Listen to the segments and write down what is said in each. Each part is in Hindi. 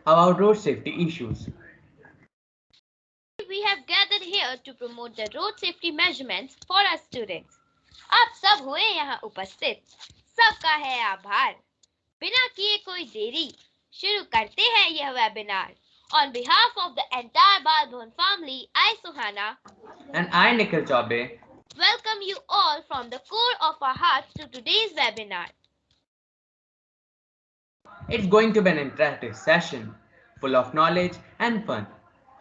about road safety issues. We have gathered here to promote the road safety measurements for our students. आप सब हुए यहाँ उपस्थित, सबका है आभार। बिना किए कोई देरी, शुरू करते हैं यह webinar. On behalf of the entire Bal Bhavan family, I Suhana And I, Nikhil Chaube, welcome you all from the core of our hearts to today's webinar. it's going to be an interactive session full of knowledge and fun.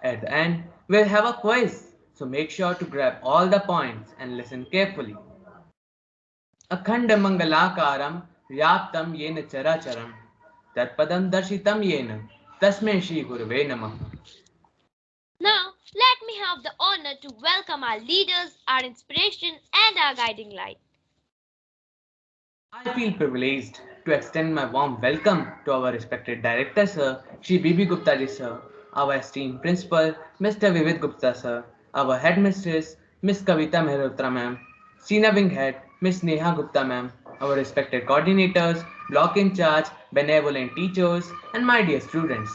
At the end, we'll have a quiz, so make sure to grab all the points and listen carefully. Akhandamangalaakaram Yaptam Yena Characharam Tarpadam Darshitam Yena Tasme Shri Guruve Namah. Now, let me have the honor to welcome our leaders, our inspiration, and our guiding light. I feel privileged to extend my warm welcome to our respected director, sir, Shri B.B. Gupta ji, sir, our esteemed principal, Mr. Vivid Gupta, sir, our headmistress, Miss Kavita Mehrotra, ma'am, senior wing head, Miss Neha Gupta, ma'am, our respected coordinators, block in charge, benevolent teachers, and my dear students.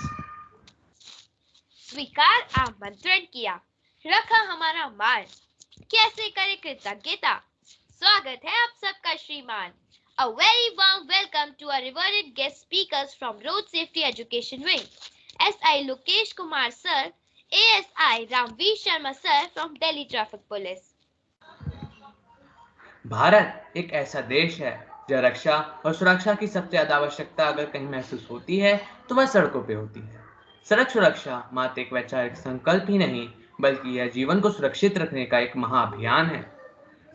स्वीकार आमंत्रण किया, रखा हमारा मान, कैसे करे कृतज्ञता। स्वागत है आप सबका श्रीमान। A very warm welcome to our revered guest speakers from Road Safety Education Wing. SI Lokesh Kumar sir, ASI Ramveer Sharma sir from Delhi Traffic Police. Bharat एक ऐसा देश है जहाँ रक्षा और सुरक्षा की सबसे ज्यादा आवश्यकता अगर कहीं महसूस होती है तो वह सड़कों पे होती है। सड़क सुरक्षा मात्र एक वैचारिक संकल्प ही नहीं बल्कि यह जीवन को सुरक्षित रखने का एक महाअभियान है।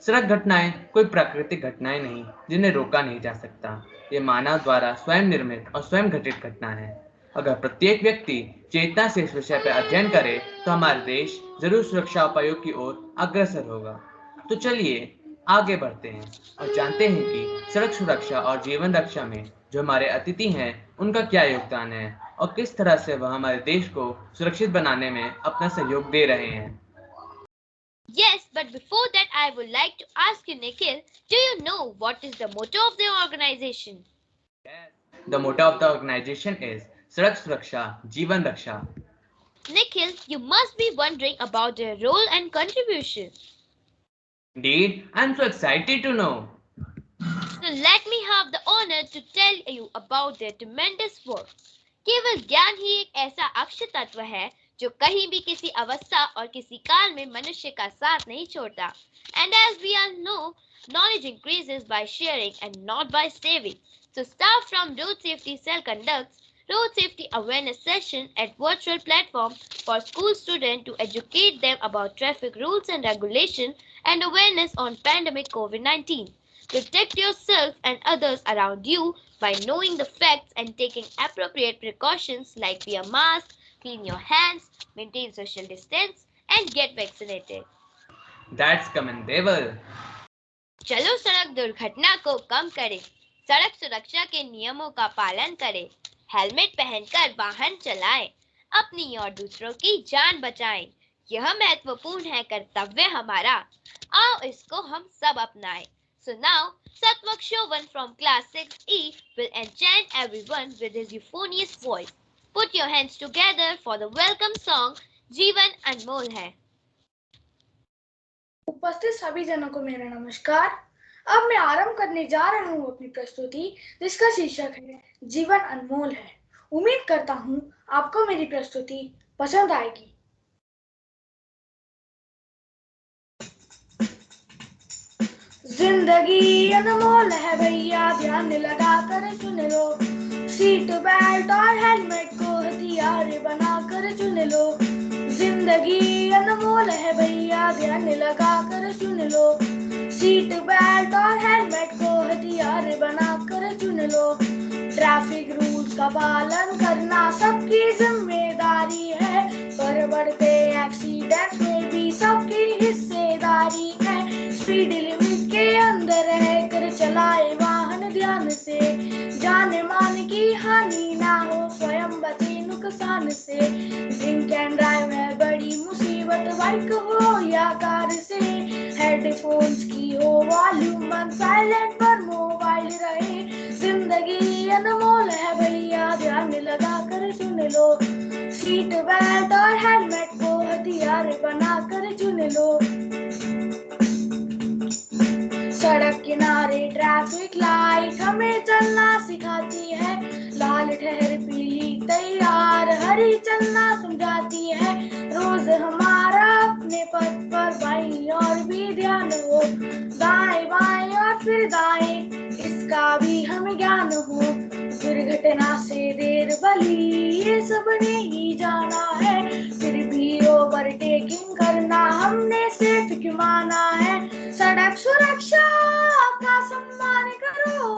सड़क घटनाएं कोई प्राकृतिक घटनाएं नहीं जिन्हें रोका नहीं जा सकता। ये मानव द्वारा स्वयं निर्मित और स्वयं घटित घटना है। अगर प्रत्येक व्यक्ति चेतना से इस विषय पर अध्ययन करे तो हमारा देश जरूर सुरक्षा उपायों की ओर अग्रसर होगा। तो चलिए आगे बढ़ते हैं और जानते हैं कि सड़क सुरक्षा और जीवन रक्षा में जो हमारे अतिथि हैं उनका क्या योगदान है और किस तरह से वह हमारे देश को सुरक्षित बनाने में अपना सहयोग दे रहे हैं। Yes, but before that I would like to ask you, Nikhil, do you know what is the motto of the organization? Yes. The motto of the organization is Sadak Suraksha, Jeevan Raksha. Nikhil, you must be wondering about their role and contribution. Indeed, I'm so excited to know. So let me have the honor to tell you about their tremendous work. केवल ज्ञान ही एक ऐसा अक्षय तत्व है जो कहीं भी किसी अवस्था और किसी काल में मनुष्य का साथ नहीं छोड़ता. And as we all know, knowledge increases by sharing and not by saving. So staff from Road Safety Cell conducts Road Safety Awareness Session at virtual platform for school students to educate them about traffic rules and regulation and awareness on pandemic COVID-19. Protect yourself and others around you by knowing the facts and taking appropriate precautions like wear mask, clean your hands, maintain social distance, and get vaccinated. That's commendable. चलो सड़क दुर्घटना को कम करें, सड़क सुरक्षा के नियमों का पालन करें, हेलमेट पहनकर वाहन चलाएं, अपनी और दूसरों की जान बचाएं। यह महत्वपूर्ण है कर्तव्य हमारा, आओ इसको हम सब अपनाएं. So now, Satvak Shovan from class 6E will enchant everyone with his euphonious voice. Put your hands together for the welcome song जीवन अनमोल है. उपस्थित सभी जनों को मेरा नमस्कार। अब मैं आरंभ करने जा रहा हूँ अपनी प्रस्तुति जिसका शीर्षक है जीवन अनमोल है। उम्मीद करता हूँ आपको मेरी प्रस्तुति पसंद आएगी। जिंदगी अनमोल है भैया, ध्यान लगा कर चुन लो, सीट बेल्ट और हेलमेट को हथियार बना कर चुन लो। जिंदगी अनमोल है भैया, ध्यान लगा कर चुन लो, सीट बेल्ट और हेलमेट को हथियार बना कर चुन लो। ट्रैफिक रूल्स का पालन करना सबकी जिम्मेदारी है, पर बढ़ते एक्सीडेंट्स में भी सबकी हिस्सेदारी है। स्पीड लिमिट के अंदर रहकर चलाए वाहन ध्यान से, जान मान की हानि ना हो, स्वयं बचे नुकसान से। ड्रिंक एंड ड्राइव है बड़ी मुसीबत, बाइक हो या कार से। हेडफोन्स की हो वॉल्यूम साइलेंट पर मोबाइल रहे। जिंदगी अनमोल है भैया, ध्यान लगा कर सुन लो, सीट बेल्ट और हेलमेट को हथियार बनाकर चुन लो। सड़क किनारे ट्रैफिक लाइट हमें चलना सिखाती है, लाल ठहर पीली तैयार हरी चलना समझाती है। रोज हमारा अपने पथ पर बाईं और भी ध्यान हो, दाएं बाएं और फिर दाएं इसका भी हमें ज्ञान हो। दुर्घटना से देर भली ये सबने ही जाना है, फिर भी ओवरटेकिंग करना हमने सेफ क्यों माना है। सड़क सुरक्षा का सम्मान करो,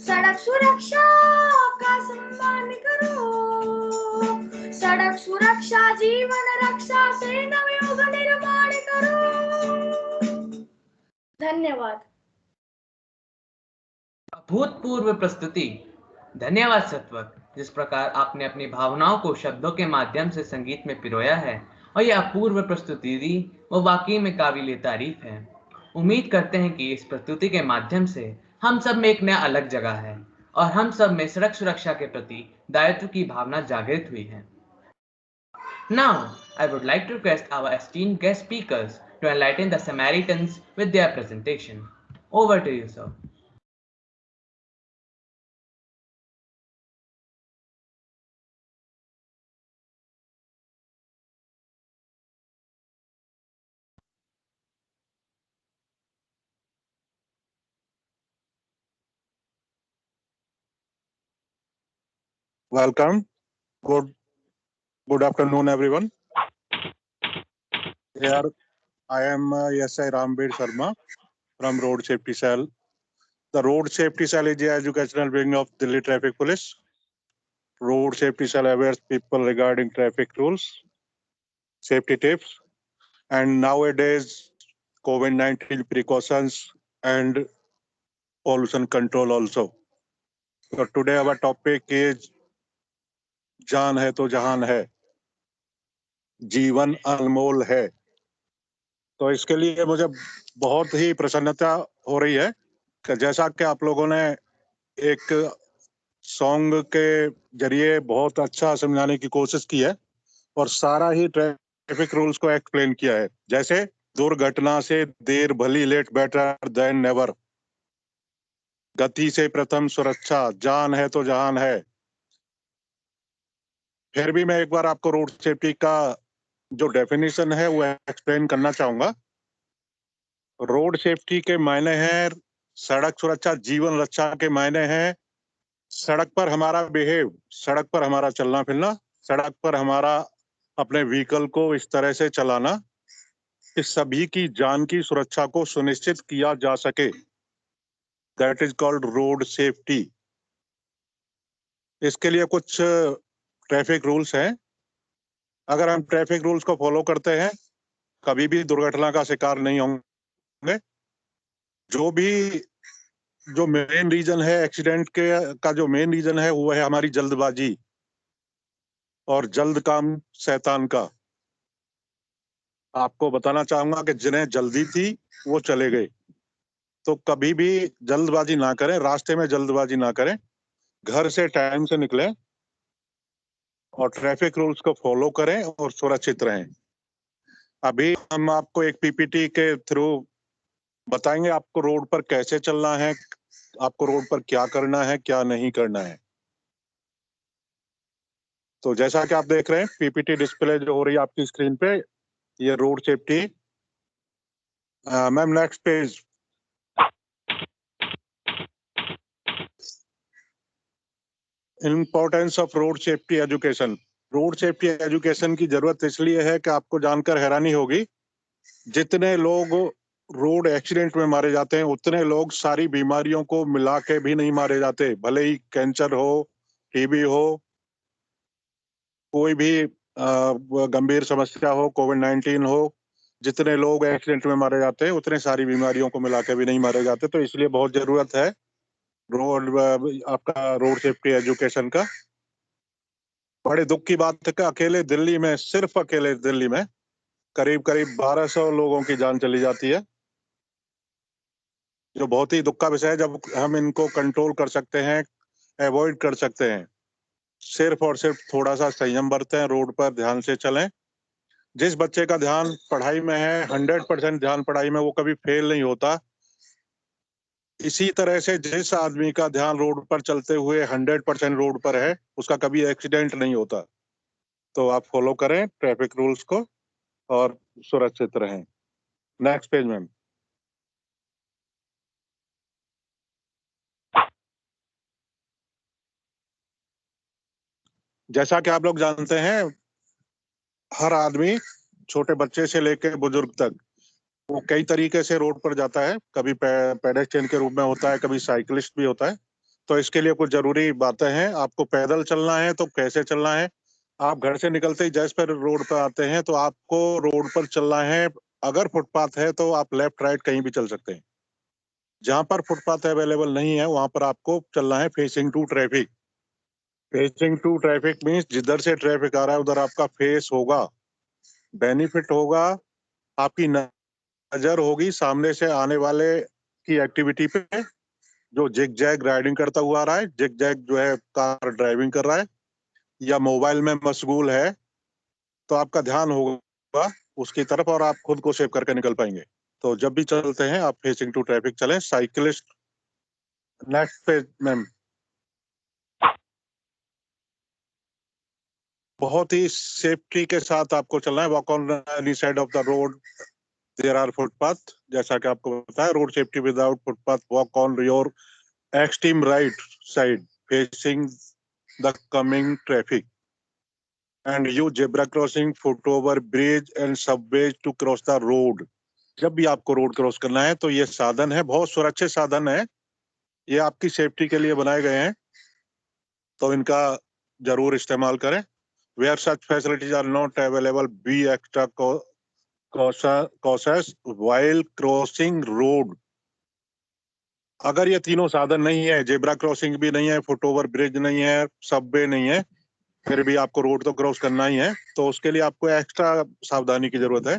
सड़क सुरक्षा का सम्मान करो, सड़क सुरक्षा जीवन रक्षा से नवयुग निर्माण करो। धन्यवाद। अभूतपूर्व प्रस्तुति। धन्यवाद सत्वक। जिस प्रकार आपने अपनी भावनाओं को शब्दों के माध्यम से संगीत में पिरोया है और यह अपूर्व प्रस्तुति दी, वो वाकई में काबिले तारीफ है। उम्मीद करते हैं कि इस प्रस्तुति के माध्यम से हम सब में एक नया अलग जगह है और हम सब में सड़क सुरक्षा के प्रति दायित्व की भावना जागृत हुई है। Now, I would like to request our esteemed guest speakers to enlighten the Samaritans with their presentation. Over to you, sir. Welcome. Good afternoon, everyone. Here I am SI Rambir Sharma from Road Safety Cell. The Road Safety Cell is the educational wing of Delhi Traffic Police. Road Safety Cell awares people regarding traffic rules, safety tips, and nowadays COVID-19 precautions and pollution control also. So today our topic is जान है तो जहान है, जीवन अनमोल है। तो इसके लिए मुझे बहुत ही प्रसन्नता हो रही है कि जैसा कि आप लोगों ने एक सॉन्ग के जरिए बहुत अच्छा समझाने की कोशिश की है और सारा ही ट्रैफिक रूल्स को एक्सप्लेन किया है। जैसे दुर्घटना से देर भली लेट बेटर देन नेवर, गति से प्रथम सुरक्षा, जान है तो जहान है। फिर भी मैं एक बार आपको रोड सेफ्टी का जो डेफिनेशन है वो एक्सप्लेन करना चाहूंगा। रोड सेफ्टी के मायने हैं सड़क सुरक्षा, जीवन रक्षा के मायने हैं सड़क पर हमारा बिहेव, सड़क पर हमारा चलना फिरना, सड़क पर हमारा अपने व्हीकल को इस तरह से चलाना कि सभी की जान की सुरक्षा को सुनिश्चित किया जा सके। That is called road safety. इसके लिए कुछ ट्रैफिक रूल्स हैं। अगर हम ट्रैफिक रूल्स को फॉलो करते हैं कभी भी दुर्घटना का शिकार नहीं होंगे। जो मेन रीजन है एक्सीडेंट के का जो मेन रीजन है वो है हमारी जल्दबाजी और जल्द काम शैतान का। आपको बताना चाहूंगा कि जिन्हें जल्दी थी वो चले गए, तो कभी भी जल्दबाजी ना करें, रास्ते में जल्दबाजी ना करें, घर से टाइम से निकलें और ट्रैफिक रूल्स को फॉलो करें और सुरक्षित रहें। अभी हम आपको एक पीपीटी के थ्रू बताएंगे आपको रोड पर कैसे चलना है, आपको रोड पर क्या करना है, क्या नहीं करना है। तो जैसा कि आप देख रहे हैं पीपीटी डिस्प्ले जो हो रही है आपकी स्क्रीन पे, ये road safety. Ma'am next page. Importance of road safety education. Road safety education की जरूरत इसलिए है कि आपको जानकर हैरानी होगी जितने लोग रोड एक्सीडेंट में मारे जाते हैं उतने लोग सारी बीमारियों को मिला के भी नहीं मारे जाते। भले ही कैंसर हो, टीबी हो, कोई भी गंभीर समस्या हो, कोविड-19 हो, जितने लोग एक्सीडेंट में मारे जाते हैं उतने सारी बीमारियों को मिला के भी नहीं मारे जाते। तो इसलिए बहुत जरूरत है आपका रोड सेफ्टी एजुकेशन का। बड़े दुख की बात है कि अकेले दिल्ली में, सिर्फ अकेले दिल्ली में करीब 1200 लोगों की जान चली जाती है, जो बहुत ही दुख का विषय है। जब हम इनको कंट्रोल कर सकते हैं, अवॉइड कर सकते हैं, सिर्फ और सिर्फ थोड़ा सा संयम बरतें, रोड पर ध्यान से चलें। जिस बच्चे का ध्यान पढ़ाई में है, 100% ध्यान पढ़ाई में, वो कभी फेल नहीं होता। इसी तरह से जिस आदमी का ध्यान रोड पर चलते हुए 100% रोड पर है, उसका कभी एक्सीडेंट नहीं होता। तो आप फॉलो करें ट्रैफिक रूल्स को और सुरक्षित रहें। Next page ma'am. जैसा कि आप लोग जानते हैं, हर आदमी, छोटे बच्चे से लेकर बुजुर्ग तक, वो कई तरीके से रोड पर जाता है। कभी पेडेस्ट्रियन के रूप में होता है, कभी साइकिलिस्ट भी होता है। तो इसके लिए कुछ जरूरी बातें हैं। आपको पैदल चलना है तो कैसे चलना है? आप घर से निकलते ही जैसे पर रोड पर आते हैं तो आपको रोड पर चलना है। अगर फुटपाथ है तो आप लेफ्ट राइट कहीं भी चल सकते हैं। जहां पर फुटपाथ अवेलेबल नहीं है वहां पर आपको चलना है facing to traffic. Facing to traffic means जिधर से ट्रैफिक आ रहा है उधर आपका फेस होगा। बेनिफिट होगा, आपकी नजर होगी सामने से आने वाले की एक्टिविटी पे। जो जिग जैग राइडिंग करता हुआ आ रहा है, जिग जैग जो है कार ड्राइविंग कर रहा है या मोबाइल में मशगूल है, तो आपका ध्यान होगा उसकी तरफ और आप खुद को सेव करके निकल पाएंगे। तो जब भी चलते हैं आप फेसिंग टू ट्रैफिक चलें। साइकिलिस्ट, नेक्स्ट पे मैम। बहुत ही सेफ्टी के साथ आपको चलना है। Walk on any side of the road there are footpath. जैसा कि आपको पता है, road safety without footpath, walk on your extreme right side facing the coming traffic and use zebra crossing, foot over bridge and subways to cross the road. जब भी आपको रोड क्रॉस करना है तो ये साधन है, बहुत सुरक्षित साधन है, ये आपकी सेफ्टी के लिए बनाए गए हैं, तो इनका जरूर इस्तेमाल करें। Where such facilities are not available, be extra cautious while crossing road. अगर ये तीनों साधन नहीं है, जेब्रा क्रॉसिंग भी नहीं है, फुट ओवर ब्रिज नहीं है, सबवे नहीं है, फिर भी आपको रोड तो क्रॉस करना ही है, तो उसके लिए आपको एक्स्ट्रा सावधानी की जरूरत है।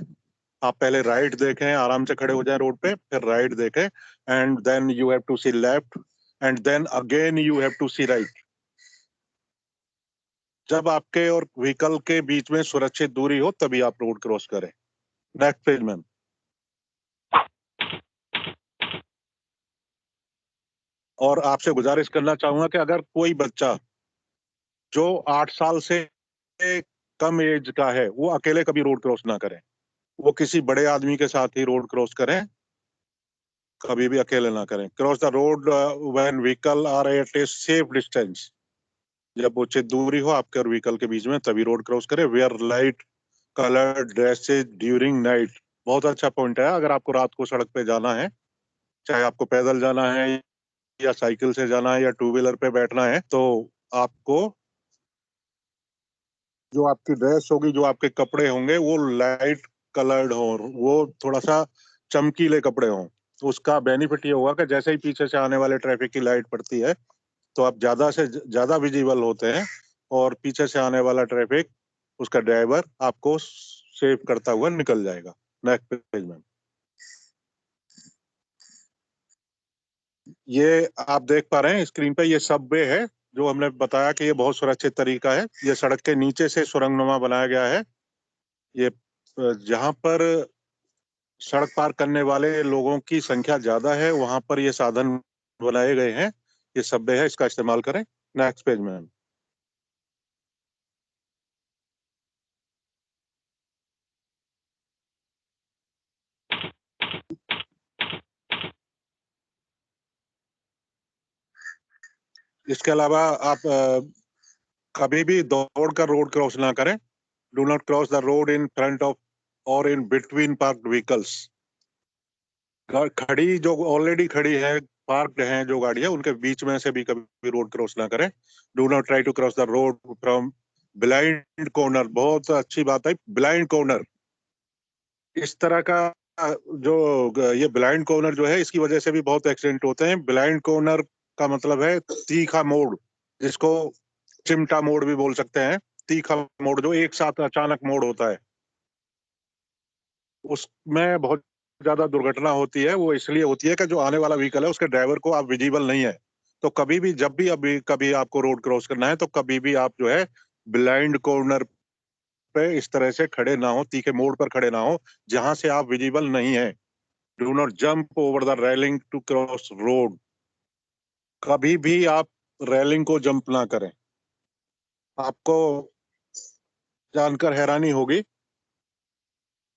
आप पहले राइट देखें, आराम से खड़े हो जाएं रोड पे, फिर राइट देखें, and then you have to see left, and then again you have to see right. जब आपके और व्हीकल के बीच में सुरक्षित दूरी हो तभी आप रोड क्रॉस करें। Next page ma'am. और आपसे गुजारिश करना चाहूंगा कि अगर कोई बच्चा जो 8 साल से कम एज का है वो अकेले कभी रोड क्रॉस ना करें, वो किसी बड़े आदमी के साथ ही रोड क्रॉस करें, कभी भी अकेले ना करें। Cross the road when vehicle are at a safe distance. जब उचित दूरी हो आपके और व्हीकल के बीच में तभी रोड क्रॉस करें। Wear light colour dresses during night. बहुत अच्छा पॉइंट है। अगर आपको रात को सड़क पे जाना है, चाहे आपको पैदल जाना है या साइकिल से जाना है या टू व्हीलर पे बैठना है, तो आपको जो आपकी ड्रेस होगी, जो आपके कपड़े होंगे, वो लाइट कलर्ड हो, वो थोड़ा सा चमकीले कपड़े हों। तो उसका बेनिफिट ये होगा कि जैसे ही पीछे से आने वाले ट्रैफिक की लाइट पड़ती है तो आप ज्यादा से ज्यादा विजिबल होते हैं और पीछे से आने वाला ट्रैफिक, उसका ड्राइवर आपको सेव करता हुआ निकल जाएगा। नेक्स्ट पेज में ये आप देख पा रहे हैं स्क्रीन पे, ये सबवे है जो हमने बताया कि ये बहुत सुरक्षित तरीका है। ये सड़क के नीचे से सुरंगनुमा बनाया गया है। ये जहां पर सड़क पार करने वाले लोगों की संख्या ज्यादा है वहां पर ये साधन बनाए गए हैं। ये सबवे है, इसका इस्तेमाल करें। नेक्स्ट पेज में इसके अलावा आप कभी भी दौड़कर रोड क्रॉस ना करें। Do not cross the road in front of और इन बिटवीन पार्क्ड व्हीकल्स। खड़ी जो ऑलरेडी खड़ी है, पार्क्ड हैं जो गाड़ियां, उनके बीच में से भी कभी रोड क्रॉस ना करें। Do not try to cross the road from blind corner. बहुत अच्छी बात है, ब्लाइंड कॉर्नर। इस तरह का ये ब्लाइंड कॉर्नर जो है, इसकी वजह से भी बहुत एक्सीडेंट होते हैं। ब्लाइंड कॉर्नर का मतलब है तीखा मोड़, जिसको चिमटा मोड़ भी बोल सकते हैं। तीखा मोड़ जो एक साथ अचानक मोड़ होता है, उसमें बहुत ज्यादा दुर्घटना होती है। वो इसलिए होती है कि जो आने वाला व्हीकल है उसके ड्राइवर को आप विजिबल नहीं है, तो कभी भी जब भी अभी कभी आपको रोड क्रॉस करना है तो कभी भी आप जो है ब्लाइंड कॉर्नर पे इस तरह से खड़े ना हो, तीखे मोड़ पर खड़े ना हो जहां से आप विजिबल नहीं है। Do not jump over the railing to cross road. कभी भी आप रेलिंग को जंप ना करें। आपको जानकर हैरानी होगी,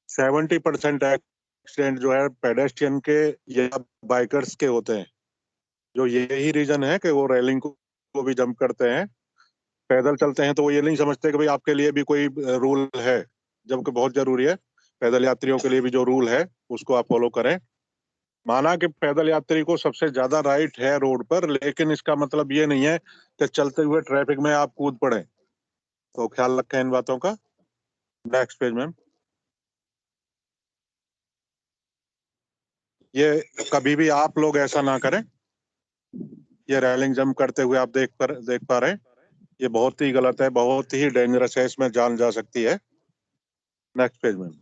70% एक्सीडेंट जो है पेडेस्ट्रियन के या बाइकर्स के होते हैं। जो यही रीजन है कि वो रेलिंग को भी जंप करते हैं। पैदल चलते हैं तो वो ये नहीं समझते कि भाई आपके लिए भी कोई रूल है, जबकि बहुत जरूरी है। पैदल यात्रियों के लिए भी जो रूल है उसको आप फॉलो करें। माना कि पैदल यात्री को सबसे ज्यादा राइट है रोड पर, लेकिन इसका मतलब ये नहीं है कि चलते हुए ट्रैफिक में आप कूद पड़े। तो ख्याल रखें इन बातों का। Next page ma'am. ये कभी भी आप लोग ऐसा ना करें। ये रेलिंग जंप करते हुए आप देख पा रहे हैं, ये बहुत ही गलत है, बहुत ही डेंजरस है, इसमें जान जा सकती है। Next page ma'am.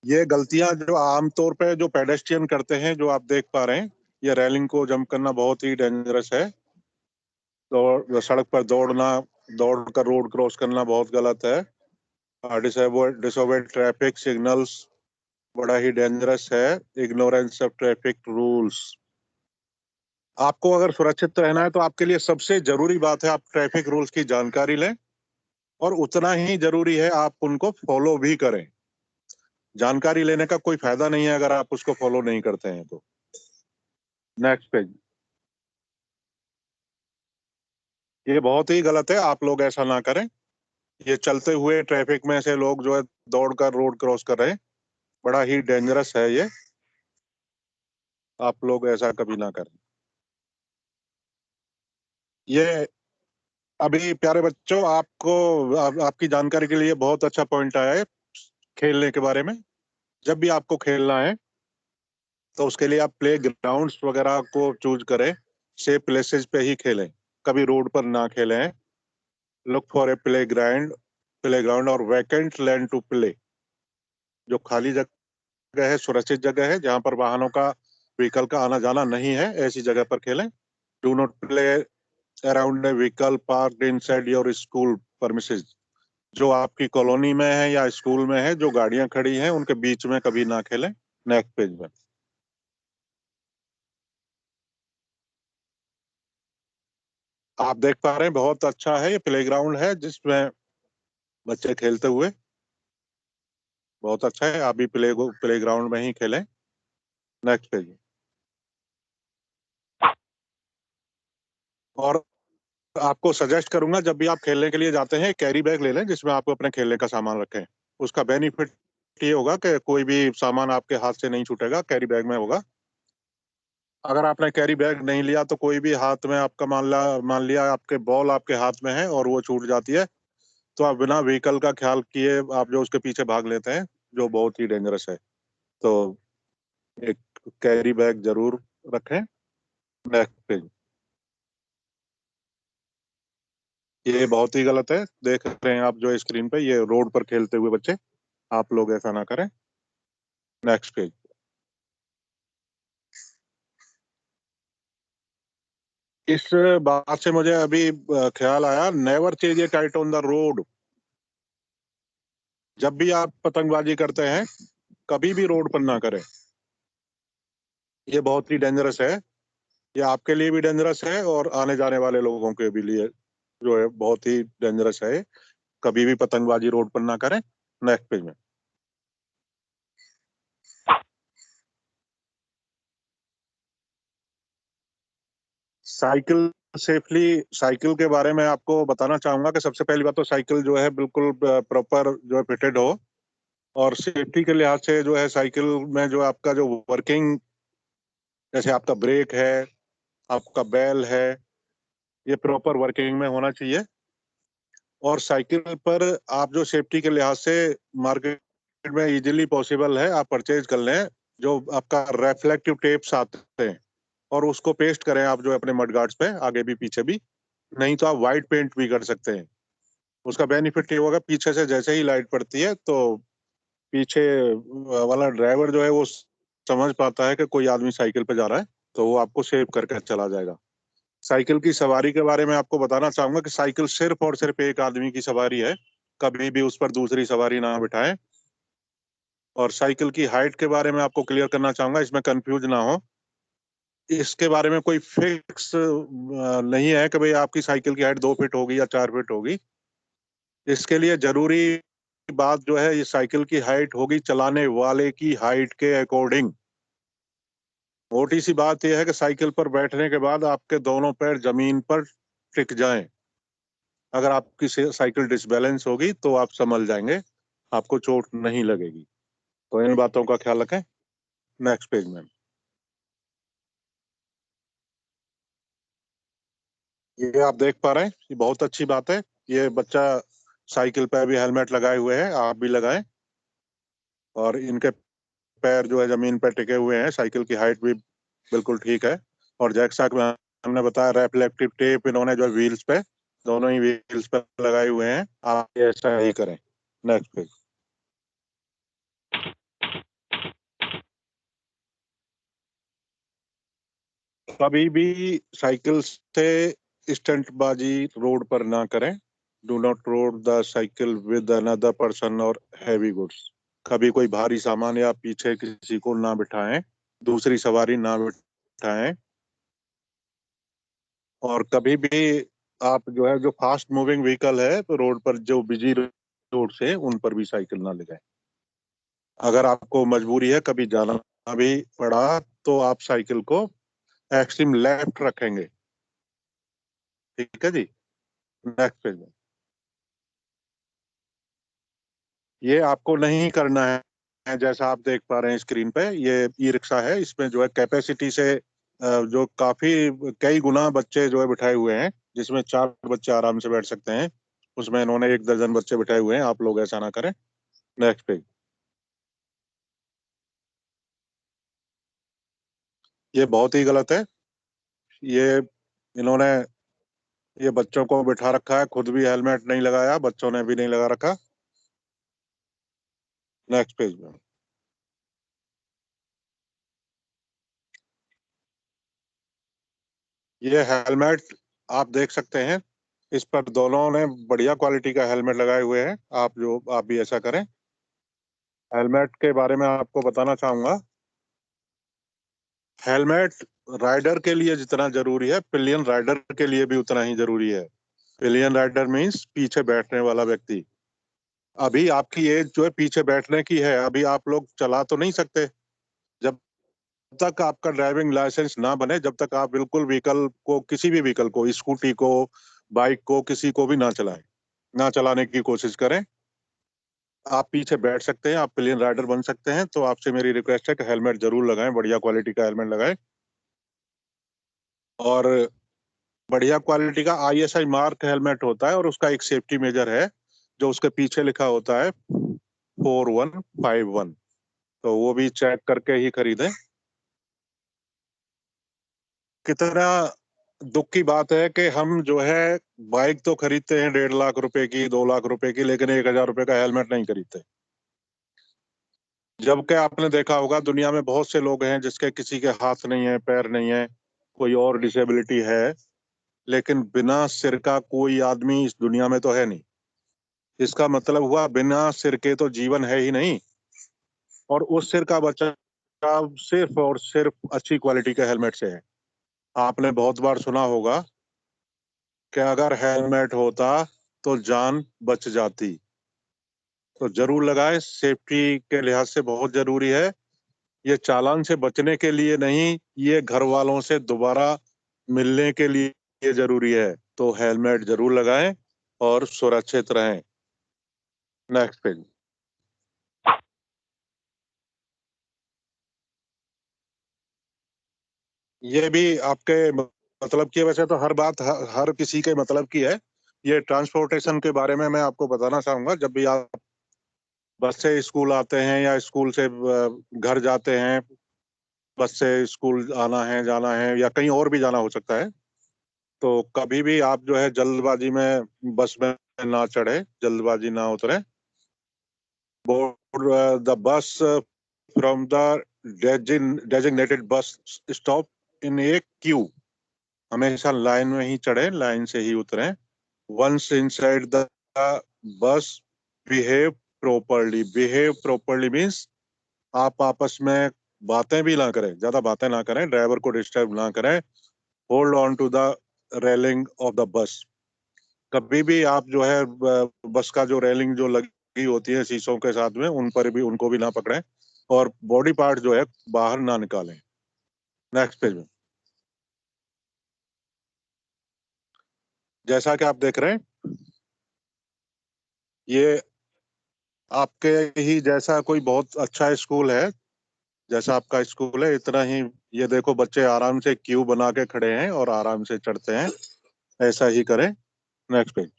ये गलतियां जो आमतौर पे जो पेडेस्ट्रियन करते हैं, जो आप देख पा रहे हैं, ये रेलिंग को जंप करना बहुत ही डेंजरस है। सड़क पर दौड़कर रोड क्रॉस करना बहुत गलत है। डिसोबे ट्रैफिक सिग्नल्स बड़ा ही डेंजरस है। Ignorance of traffic rules. आपको अगर सुरक्षित रहना है तो आपके लिए सबसे जरूरी बात है आप ट्रैफिक रूल्स की जानकारी लें, और उतना ही जरूरी है आप उनको फॉलो भी करें। जानकारी लेने का कोई फायदा नहीं है अगर आप उसको फॉलो नहीं करते हैं तो। Next page. ये बहुत ही गलत है, आप लोग ऐसा ना करें। ये चलते हुए ट्रैफिक में से लोग जो है दौड़कर रोड क्रॉस कर रहे हैं, बड़ा ही डेंजरस है ये। आप लोग ऐसा कभी ना करें। ये अभी प्यारे बच्चों आपकी जानकारी के लिए बहुत अच्छा पॉइंट आया है खेलने के बारे में। जब भी आपको खेलना है तो उसके लिए आप प्ले ग्राउंड्स वगैरह को चूज करें, सेफ प्लेसेस पे ही खेलें, कभी रोड पर ना खेलें। Look for a play ground और वैकेंट लैंड टू प्ले। जो खाली जगह है, सुरक्षित जगह है, जहां पर वाहनों का व्हीकल का आना जाना नहीं है, ऐसी जगह पर खेलें। Do not play around a vehicle parked inside your school premises. जो आपकी कॉलोनी में है या स्कूल में है, जो गाड़ियां खड़ी हैं उनके बीच में कभी ना खेलें। नेक्स्ट पेज में। आप देख पा रहे हैं बहुत अच्छा है, ये प्लेग्राउंड है जिसमें बच्चे खेलते हुए, बहुत अच्छा है। आप भी प्लेग्राउंड में ही खेलें। Next page. और आपको सजेस्ट करूंगा जब भी आप खेलने के लिए जाते हैं कैरी बैग ले लें जिसमें आप अपने खेलने का सामान रखें। उसका बेनिफिट ये होगा कि कोई भी सामान आपके हाथ से नहीं छूटेगा, कैरी बैग में होगा। अगर आपने कैरी बैग नहीं लिया तो कोई भी हाथ में आपका मान लिया आपके बॉल आपके हाथ में है और वो छूट जाती है, तो आप बिना व्हीकल का ख्याल किए आप जो उसके पीछे भाग लेते हैं, जो बहुत ही डेंजरस है। तो एक कैरी बैग जरूर रखें। Next page. ये बहुत ही गलत है, देख रहे हैं आप जो स्क्रीन पे, ये रोड पर खेलते हुए बच्चे, आप लोग ऐसा ना करें। Next page. इस बात से मुझे अभी ख्याल आया, never chase A kite on the road. जब भी आप पतंगबाजी करते हैं कभी भी रोड पर ना करें। ये बहुत ही डेंजरस है, ये आपके लिए भी डेंजरस है और आने जाने वाले लोगों के भी लिए जो है बहुत ही डेंजरस है। कभी भी पतंगबाजी रोड पर ना करें। नेक्स्ट पेज में। साइकिल सेफली, साइकिल के बारे में आपको बताना चाहूंगा कि सबसे पहली बात तो साइकिल जो है बिल्कुल प्रॉपर जो है फिटेड हो, और सेफ्टी के लिहाज से जो है साइकिल में जो आपका जो वर्किंग, जैसे आपका ब्रेक है, आपका बेल है, ये प्रॉपर वर्किंग में होना चाहिए। और साइकिल पर आप जो सेफ्टी के लिहाज से मार्केट में इजीली पॉसिबल है आप परचेज कर लें, जो आपका रेफ्लेक्टिव टेप्स आते हैं, और उसको पेस्ट करें आप जो अपने मड गार्ड्स पे आगे भी पीछे भी। नहीं तो आप वाइट पेंट भी कर सकते हैं। उसका बेनिफिट ये होगा, पीछे से जैसे ही लाइट पड़ती है तो पीछे वाला ड्राइवर जो है वो समझ पाता है कि कोई आदमी साइकिल पे जा रहा है तो वो आपको सेव करके चला जाएगा। साइकिल की सवारी के बारे में आपको बताना चाहूंगा कि साइकिल सिर्फ और सिर्फ एक आदमी की सवारी है, कभी भी उस पर दूसरी सवारी ना बिठाएं। और साइकिल की हाइट के बारे में आपको क्लियर करना चाहूंगा, इसमें कंफ्यूज ना हो। इसके बारे में कोई फिक्स नहीं है कि भाई आपकी साइकिल की हाइट 2 फीट होगी या 4 फीट होगी। इसके लिए जरूरी बात जो है, ये साइकिल की हाइट होगी चलाने वाले की हाइट के अकॉर्डिंग। मोटी सी बात यह है कि साइकिल पर बैठने के बाद आपके दोनों पैर जमीन पर टिक जाएं। अगर आपकी साइकिल डिसबैलेंस होगी तो आप संभल जाएंगे, आपको चोट नहीं लगेगी। तो इन बातों का ख्याल रखें। नेक्स्ट पेज में ये आप देख पा रहे हैं, ये बहुत अच्छी बात है। ये बच्चा साइकिल पे भी हेलमेट लगाए हुए है, आप भी लगाएं। और इनके पैर जो है जमीन पर टिके हुए हैं, साइकिल की हाइट भी बिल्कुल ठीक है। और जैसा कि हमने बताया, रेफ्लेक्टिव टेप इन्होंने जो व्हील्स पे, दोनों ही व्हील्स पे लगाए हुए हैं। आप ऐसा ही करें। Next page. कभी भी साइकिल से स्टंटबाजी रोड पर ना करें। Do not road the cycle with another person और हैवी गुड्स। कभी कोई भारी सामान या पीछे किसी को ना बिठाएं, दूसरी सवारी ना बिठाएं। और कभी भी आप जो है, जो फास्ट मूविंग व्हीकल है तो रोड पर, जो बिजी रोड से, उन पर भी साइकिल ना ले जाएं। अगर आपको मजबूरी है, कभी जाना भी पड़ा, तो आप साइकिल को एक्सट्रीम लेफ्ट रखेंगे। ठीक है जी। नेक्स्ट पेज में ये आपको नहीं करना है। जैसा आप देख पा रहे हैं स्क्रीन पे, ये ई रिक्शा है। इसमें जो है कैपेसिटी से जो काफी कई गुना बच्चे जो है बिठाए हुए हैं, जिसमें 4 बच्चे आराम से बैठ सकते हैं। उसमें इन्होंने 1 दर्जन बच्चे बिठाए हुए हैं। आप लोग ऐसा ना करें। Next page. ये बहुत ही गलत है। ये इन्होंने ये बच्चों को बिठा रखा है, खुद भी हेलमेट नहीं लगाया, बच्चों ने भी नहीं लगा रखा। नेक्स्ट पेज में ये हेलमेट आप देख सकते हैं, इस पर दोनों ने बढ़िया क्वालिटी का हेलमेट लगाए हुए हैं। आप भी ऐसा करें। हेलमेट के बारे में आपको बताना चाहूंगा, हेलमेट राइडर के लिए जितना जरूरी है, पिलियन राइडर के लिए भी उतना ही जरूरी है। पिलियन राइडर मीन्स पीछे बैठने वाला व्यक्ति। अभी आपकी एज जो है पीछे बैठने की है, अभी आप लोग चला तो नहीं सकते। जब तक आपका ड्राइविंग लाइसेंस ना बने, जब तक आप बिल्कुल व्हीकल को, किसी भी व्हीकल को, स्कूटी को, बाइक को, किसी को भी ना चलाएं, ना चलाने की कोशिश करें। आप पीछे बैठ सकते हैं, आप पिलियन राइडर बन सकते हैं। तो आपसे मेरी रिक्वेस्ट है कि हेलमेट जरूर लगाएं, बढ़िया क्वालिटी का हेलमेट लगाएं। और बढ़िया क्वालिटी का ISI मार्क हेलमेट होता है, और उसका एक सेफ्टी मेजर है जो उसके पीछे लिखा होता है 4151। तो वो भी चेक करके ही खरीदें। कितना दुख की बात है कि हम जो है बाइक तो खरीदते हैं 1.5 लाख रुपए की, 2 लाख रुपए की, लेकिन 1,000 रुपए का हेलमेट नहीं खरीदते। जबकि आपने देखा होगा दुनिया में बहुत से लोग हैं जिसके किसी के हाथ नहीं है, पैर नहीं है, कोई और डिसेबिलिटी है, लेकिन बिना सिर का कोई आदमी इस दुनिया में तो है नहीं। इसका मतलब हुआ बिना सिर के तो जीवन है ही नहीं। और उस सिर का बचाव सिर्फ और सिर्फ अच्छी क्वालिटी के हेलमेट से है। आपने बहुत बार सुना होगा कि अगर हेलमेट होता तो जान बच जाती। तो जरूर लगाएं, सेफ्टी के लिहाज से बहुत जरूरी है। ये चालान से बचने के लिए नहीं, ये घर वालों से दोबारा मिलने के लिए जरूरी है। तो हेलमेट जरूर लगाएं और सुरक्षित रहें। Next page. ये भी आपके मतलब की है। वैसे तो हर बात हर किसी के मतलब की है। ये ट्रांसपोर्टेशन के बारे में मैं आपको बताना चाहूंगा। जब भी आप बस से स्कूल आते हैं या स्कूल से घर जाते हैं, बस से स्कूल आना है, जाना है, या कहीं और भी जाना हो सकता है, तो कभी भी आप जो है जल्दबाजी में बस में ना चढ़े, जल्दबाजी ना उतरे। Board the bus from the designated bus stop in a queue. हमेशा लाइन में ही चढ़े, लाइन से ही उतरें. Once inside the bus, behave properly. Behave properly means आप आपस में बातें भी ना करें, ज्यादा बातें ना करें, ड्राइवर को डिस्टर्ब ना करें. Hold on to the railing of the bus. कभी भी आप जो है बस का जो रेलिंग जो लगी होती है शीशों के साथ में, उन पर भी, उनको भी ना पकड़ें, और बॉडी पार्ट जो है बाहर ना निकालें. नेक्स्ट पेज में जैसा कि आप देख रहे हैं, ये आपके ही जैसा कोई बहुत अच्छा स्कूल है, जैसा आपका स्कूल है इतना ही. ये देखो, बच्चे आराम से क्यू बना के खड़े हैं और आराम से चढ़ते हैं. ऐसा ही करें. Next page.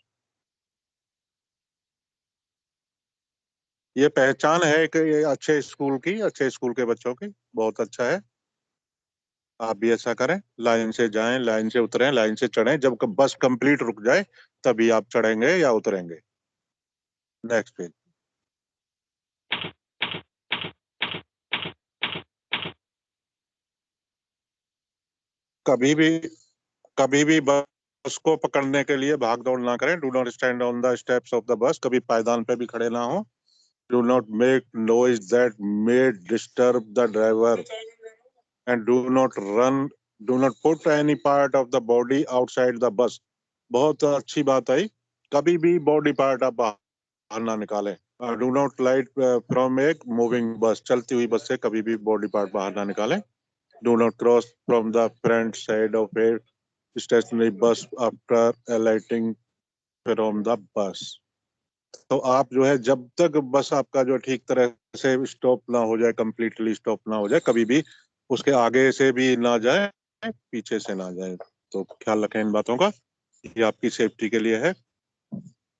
ये पहचान है कि ये अच्छे स्कूल की, अच्छे स्कूल के बच्चों की. बहुत अच्छा है. आप भी ऐसा करें. लाइन से जाएं, लाइन से उतरें, लाइन से चढ़ें. जब बस कंप्लीट रुक जाए तभी आप चढ़ेंगे या उतरेंगे. Next page. कभी भी कभी भी बस को पकड़ने के लिए भाग दौड़ ना करें. Do not stand on the steps of the bus. कभी पायदान पे भी खड़े ना हो. Do not make noise that may disturb the driver. And do not put any part of the body outside the bus. बहुत अच्छी बात आई. कभी भी बॉडी पार्ट आप बाहर ना निकालें. डू नॉट लाइट फ्रॉम एक मूविंग बस. चलती हुई बस से कभी भी बॉडी पार्ट बाहर ना निकालें. Do not cross from the front side of a stationary bus after alighting from the bus. तो आप जो है, जब तक बस आपका जो ठीक तरह से स्टॉप ना हो जाए, कंप्लीटली स्टॉप ना हो जाए, कभी भी उसके आगे से भी ना जाए, पीछे से ना जाए. तो ख्याल रखें इन बातों का. ये आपकी सेफ्टी के लिए है.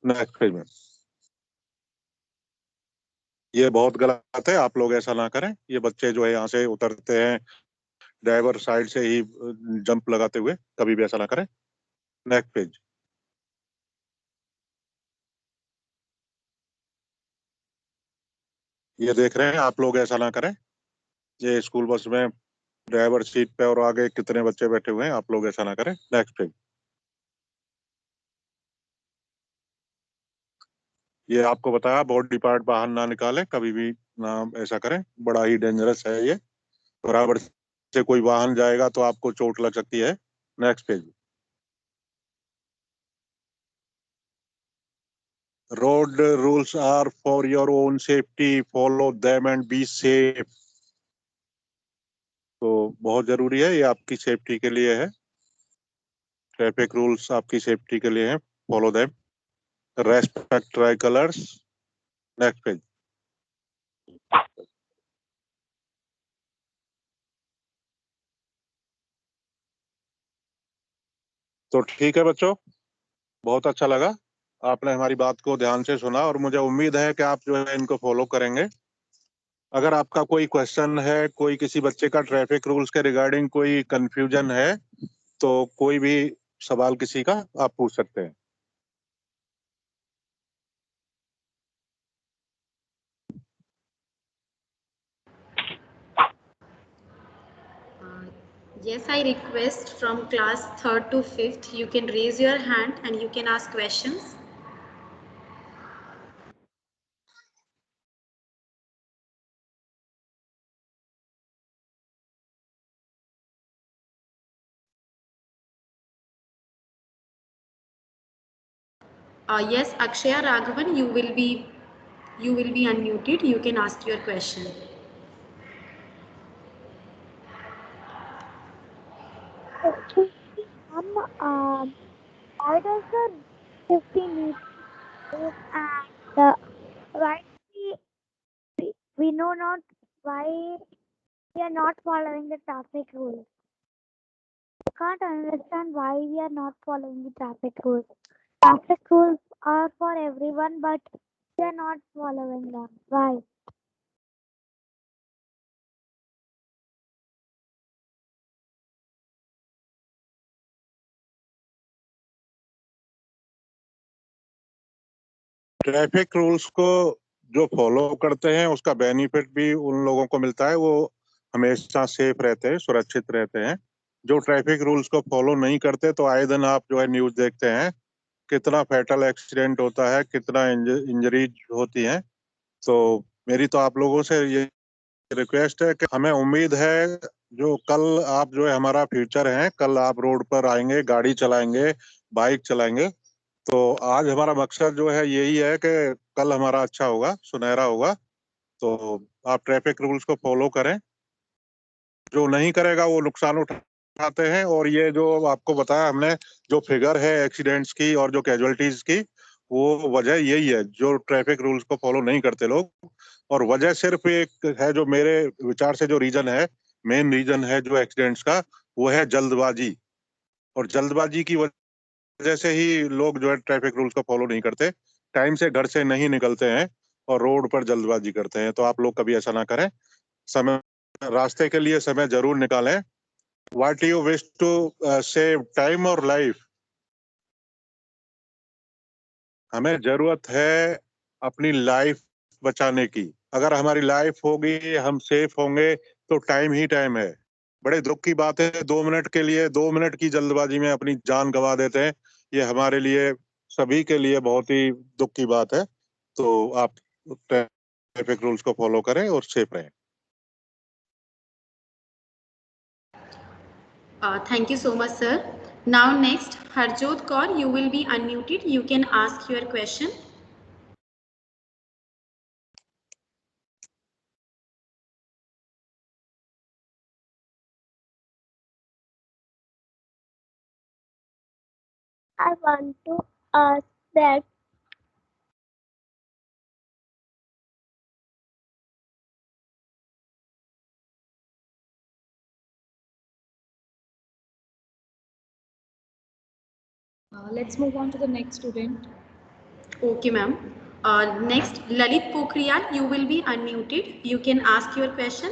नेक्स्ट पेज में. ये बहुत गलत है. आप लोग ऐसा ना करें. ये बच्चे जो है यहाँ से उतरते हैं ड्राइवर साइड से ही जंप लगाते हुए. कभी भी ऐसा ना करें. Next page. ये देख रहे हैं, आप लोग ऐसा ना करें. ये स्कूल बस में ड्राइवर सीट पे और आगे कितने बच्चे बैठे हुए हैं. आप लोग ऐसा ना करें. Next page. ये आपको बताया, बॉडी पार्ट बाहर ना निकालें, कभी भी ना ऐसा करें. बड़ा ही डेंजरस है ये. बराबर से कोई वाहन जाएगा तो आपको चोट लग सकती है. Next page. Road rules are for your own safety. Follow them and be safe. तो बहुत जरूरी है, ये आपकी सेफ्टी के लिए है. ट्रैफिक रूल्स आपकी सेफ्टी के लिए हैं. Follow them. Respect try colours. Next page. तो ठीक है बच्चों, बहुत अच्छा लगा. आपने हमारी बात को ध्यान से सुना और मुझे उम्मीद है कि आप जो है इनको फॉलो करेंगे. अगर आपका कोई क्वेश्चन है, कोई किसी बच्चे का ट्रैफिक रूल्स के रिगार्डिंग कोई कंफ्यूजन है, तो कोई भी सवाल किसी का आप पूछ सकते हैं. Yes, I request from class 3rd to 5th, you can raise your hand and you can ask questions. Yes, Akshaya Raghavan, you will be unmuted. You can ask your question. Why does the safety need rules and why we know not why we are not following the traffic rules? I can't understand why we are not following the traffic rules. Traffic rules are for everyone, but we are not following them. Why? Traffic rules को जो फॉलो करते हैं उसका बेनिफिट भी उन लोगों को मिलता है. वो हमेशा सेफ रहते हैं, सुरक्षित रहते हैं। जो ट्रैफिक रूल्स को फॉलो नहीं करते, तो आए दिन आप जो है न्यूज देखते हैं कितना फैटल एक्सीडेंट होता है, कितना इंजरीज होती हैं। तो मेरी तो आप लोगों से ये रिक्वेस्ट है कि हमें उम्मीद है जो कल आप जो है हमारा फ्यूचर है, कल आप रोड पर आएंगे, गाड़ी चलाएंगे, बाइक चलाएंगे। तो आज हमारा मकसद जो है यही है कि कल हमारा अच्छा होगा, सुनहरा होगा। तो आप ट्रैफिक रूल्स को फॉलो करें। जो नहीं करेगा वो नुकसान उठाते हैं। और ये जो आपको बताया हमने, जो फिगर है एक्सीडेंट्स की और जो कैजुअलिटीज की, वो वजह यही है, जो ट्रैफिक रूल्स को फॉलो नहीं करते लोग। और वजह सिर्फ एक है, जो मेरे विचार से जो रीजन है, मेन रीजन है जो एक्सीडेंट्स का, वो है जल्दबाजी। और जल्दबाजी की वजह से ही लोग जो है ट्रैफिक रूल्स को फॉलो नहीं करते, टाइम से घर से नहीं निकलते हैं और रोड पर जल्दबाजी करते हैं। तो आप लोग कभी ऐसा ना करें, समय रास्ते के लिए समय जरूर निकालें। What do you wish to save time or life? हमें जरूरत है अपनी लाइफ बचाने की। अगर हमारी लाइफ होगी, हम सेफ होंगे, तो टाइम ही टाइम है। बड़े दुख की बात है, 2 मिनट के लिए, 2 मिनट की जल्दबाजी में अपनी जान गंवा देते हैं। ये हमारे लिए, सभी के लिए बहुत ही दुख की बात है। तो आप ट्रैफिक रूल्स को फॉलो करें और सेफ रहें। Thank you so much, sir. Now next, Harjot Kaur, you will be unmuted. You can ask your question. I want to ask that Let's move on to the next student. Okay, ma'am. Next, Lalit Pokhriyal, you will be unmuted. You can ask your question.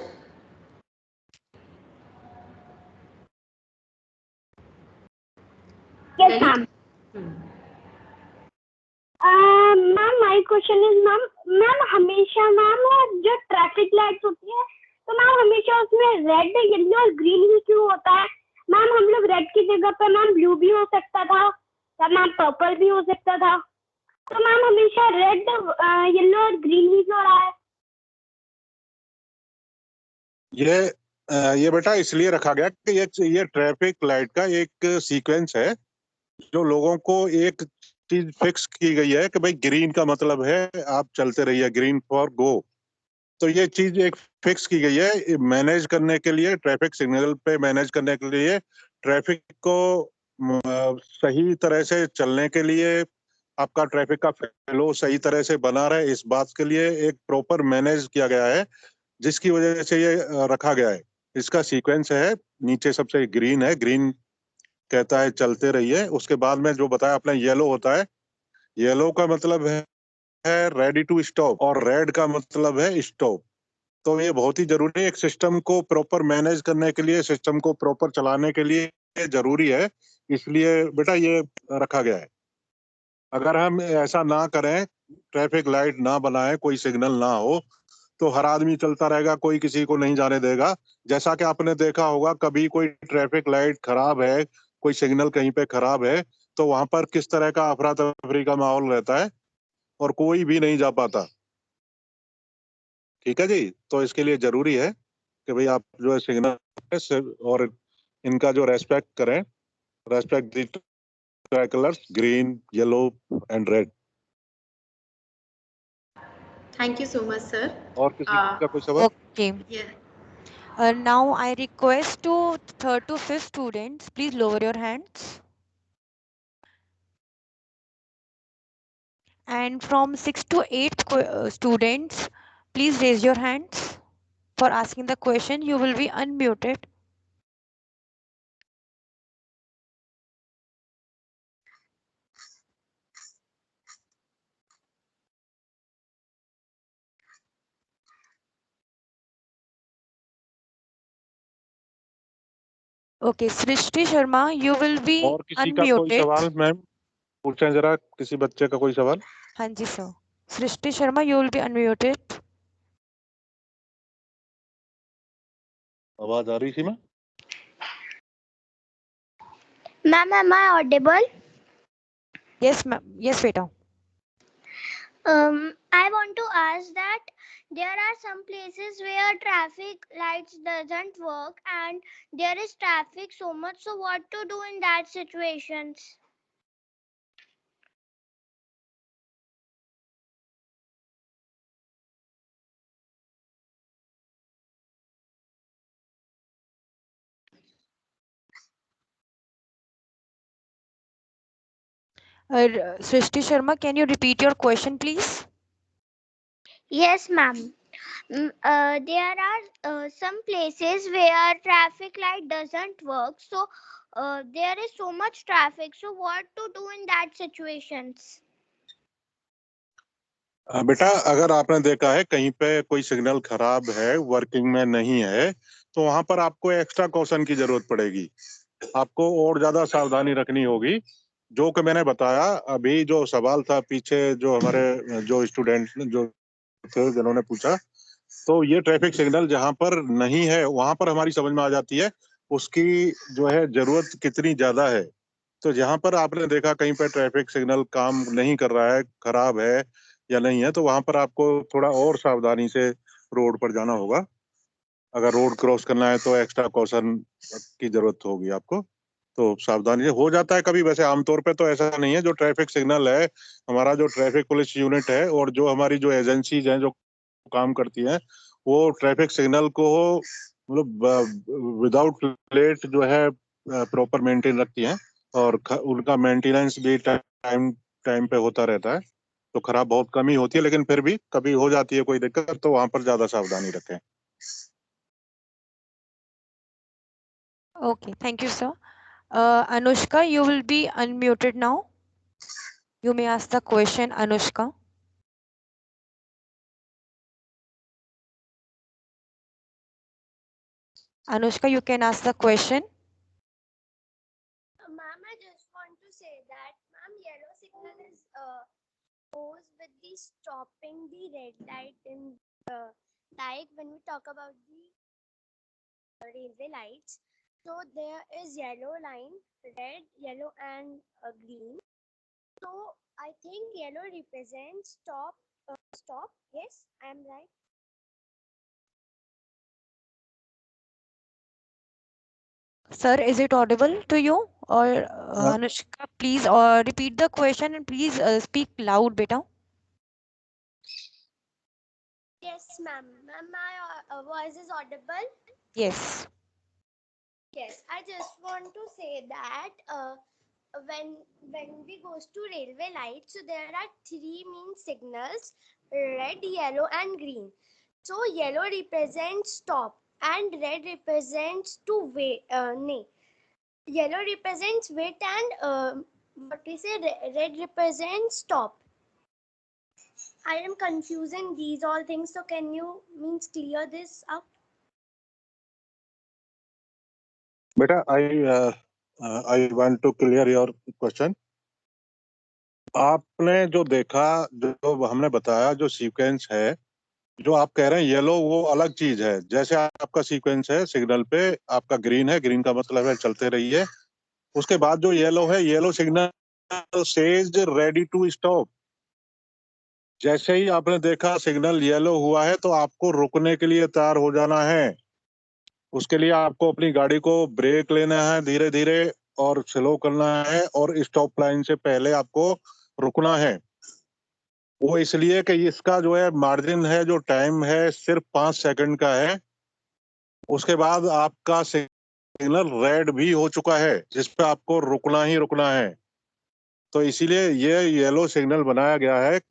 yes, Lalit? ma'am. Ma'am my question is ma'am हमेशा मैम जो ट्रैफिक लाइट्स होती है, तो मैम हमेशा उसमें रेड, येलो और ग्रीन ही क्यों होता है? मैम हम लोग रेड की जगह पे मैम ब्लू भी हो सकता था, या मैम पर्पल भी हो सकता था। तो मैम हमेशा रेड, येलो और ग्रीन ही क्यों रहा है? ये बेटा इसलिए रखा गया कि ये ट्रैफिक लाइट का एक सीक्वेंस है, जो लोगों को एक चीज फिक्स की गई है कि भाई ग्रीन का मतलब है आप चलते रहिए, ग्रीन फॉर गो। तो ये चीज एक फिक्स की गई है मैनेज करने के लिए, ट्रैफिक सिग्नल पे मैनेज करने के लिए, ट्रैफिक को सही तरह से चलने के लिए, आपका ट्रैफिक का फ्लो सही तरह से बना रहे, इस बात के लिए एक प्रॉपर मैनेज किया गया है, जिसकी वजह से ये रखा गया है। इसका सीक्वेंस है, नीचे सबसे ग्रीन है, ग्रीन कहता है चलते रहिए। उसके बाद में जो बताया अपना येलो होता है, येलो का मतलब है रेडी टू स्टॉप, और रेड का मतलब है स्टॉप। तो ये बहुत ही जरूरी है, एक सिस्टम को प्रॉपर मैनेज करने के लिए, सिस्टम को प्रॉपर चलाने के लिए जरूरी है, इसलिए बेटा ये रखा गया है। अगर हम ऐसा ना करें, ट्रैफिक लाइट ना बनाए, कोई सिग्नल ना हो, तो हर आदमी चलता रहेगा, कोई किसी को नहीं जाने देगा। जैसा कि आपने देखा होगा, कभी कोई ट्रैफिक लाइट खराब है, कोई सिग्नल कहीं पे खराब है, तो वहां पर किस तरह का अफरा तफरी का माहौल रहता है और कोई भी नहीं जा पाता। ठीक है जी। तो इसके लिए जरूरी है कि भाई आप जो है सिग्नल और इनका जो रेस्पेक्ट करें, respect the colours green, yellow and red. Thank you so much, sir. और किसी का कोई सवाल? Okay. Yeah. Now I request to third to fifth students, please lower your hands. And from sixth to eighth students, please raise your hands for asking the question. You will be unmuted. Okay, Srishti Sharma, you will be और किसी का कोई unmuted. सवाल मैम पूछें जरा, किसी बच्चे का कोई सवाल? हाँ जी sir. Srishti Sharma, you will be unmuted. आवाज आ रही थी मैं? Ma'am, am I audible? Yes, ma'am. Yes, beta. I want to ask that there are some places where traffic lights doesn't work and there is traffic so much. So what to do in that situations? Srishti Sharma, can you repeat your question, please? Yes, ma'am. There are some places where traffic light doesn't work. So there is so much traffic. So what to do in that situations? बेटा, अगर आपने देखा है कहीं पे कोई सिग्नल खराब है, वर्किंग में नहीं है, तो वहां पर आपको एक्स्ट्रा कॉशन की जरूरत पड़ेगी। आपको और ज्यादा सावधानी रखनी होगी। जो कि मैंने बताया अभी, जो सवाल था पीछे, जो हमारे जो स्टूडेंट जो थे जिन्होंने पूछा, तो ये ट्रैफिक सिग्नल जहां पर नहीं है वहां पर हमारी समझ में आ जाती है उसकी जो है जरूरत कितनी ज्यादा है। तो जहां पर आपने देखा कहीं पे ट्रैफिक सिग्नल काम नहीं कर रहा है, खराब है या नहीं है, तो वहां पर आपको थोड़ा और सावधानी से रोड पर जाना होगा। अगर रोड क्रॉस करना है तो एक्स्ट्रा कॉशन की जरूरत होगी आपको। तो सावधानी से हो जाता है कभी, वैसे आमतौर पे तो ऐसा नहीं है। जो ट्रैफिक सिग्नल है, हमारा जो ट्रैफिक पुलिस यूनिट है और जो हमारी जो एजेंसीज हैं जो काम करती हैं, वो ट्रैफिक सिग्नल को मतलब विदाउट लेट जो है प्रॉपर मेंटेन रखती हैं, और उनका मेंटेनेंस भी टाइम टाइम पे होता रहता है। तो खराब बहुत कम ही होती है, लेकिन फिर भी कभी हो जाती है कोई दिक्कत, तो वहां पर ज्यादा सावधानी रखें। Okay, thank you, sir. Anushka, you will be unmuted now. You may ask the question, Anushka. Anushka, you can ask the question. Ma'am, I just want to say that, ma'am, yellow signal is goes with the stopping the red light in like when we talk about the railway lights. So there is yellow line, red, yellow, and green. So I think yellow represents stop. Stop. Yes, I am right. Sir, is it audible to you? Or Anushka, please repeat the question and please speak loud, beta. Yes, ma'am. Ma'am, my voice is audible. Yes. Yes, I just want to say that when we goes to railway lights, so there are three main signals: red, yellow, and green. So yellow represents stop, and red represents to wait. Nay, yellow represents wait, and what we say, red represents stop. I am confusing these all things. So can you means clear this up? बेटा, I want to clear your question. आपने जो देखा, जो हमने बताया, जो सीक्वेंस है, जो आप कह रहे हैं येलो, वो अलग चीज है। जैसे आपका सीक्वेंस है सिग्नल पे, आपका ग्रीन है, ग्रीन का मतलब है चलते रहिए। उसके बाद जो येलो है, yellow signal says ready to stop. जैसे ही आपने देखा सिग्नल येलो हुआ है तो आपको रुकने के लिए तैयार हो जाना है। उसके लिए आपको अपनी गाड़ी को ब्रेक लेना है धीरे धीरे, और स्लो करना है, और स्टॉप लाइन से पहले आपको रुकना है। वो इसलिए कि इसका जो है मार्जिन है, जो टाइम है, सिर्फ 5 सेकंड का है। उसके बाद आपका सिग्नल रेड भी हो चुका है, जिस पे आपको रुकना ही रुकना है। तो इसीलिए ये येलो सिग्नल बनाया गया है,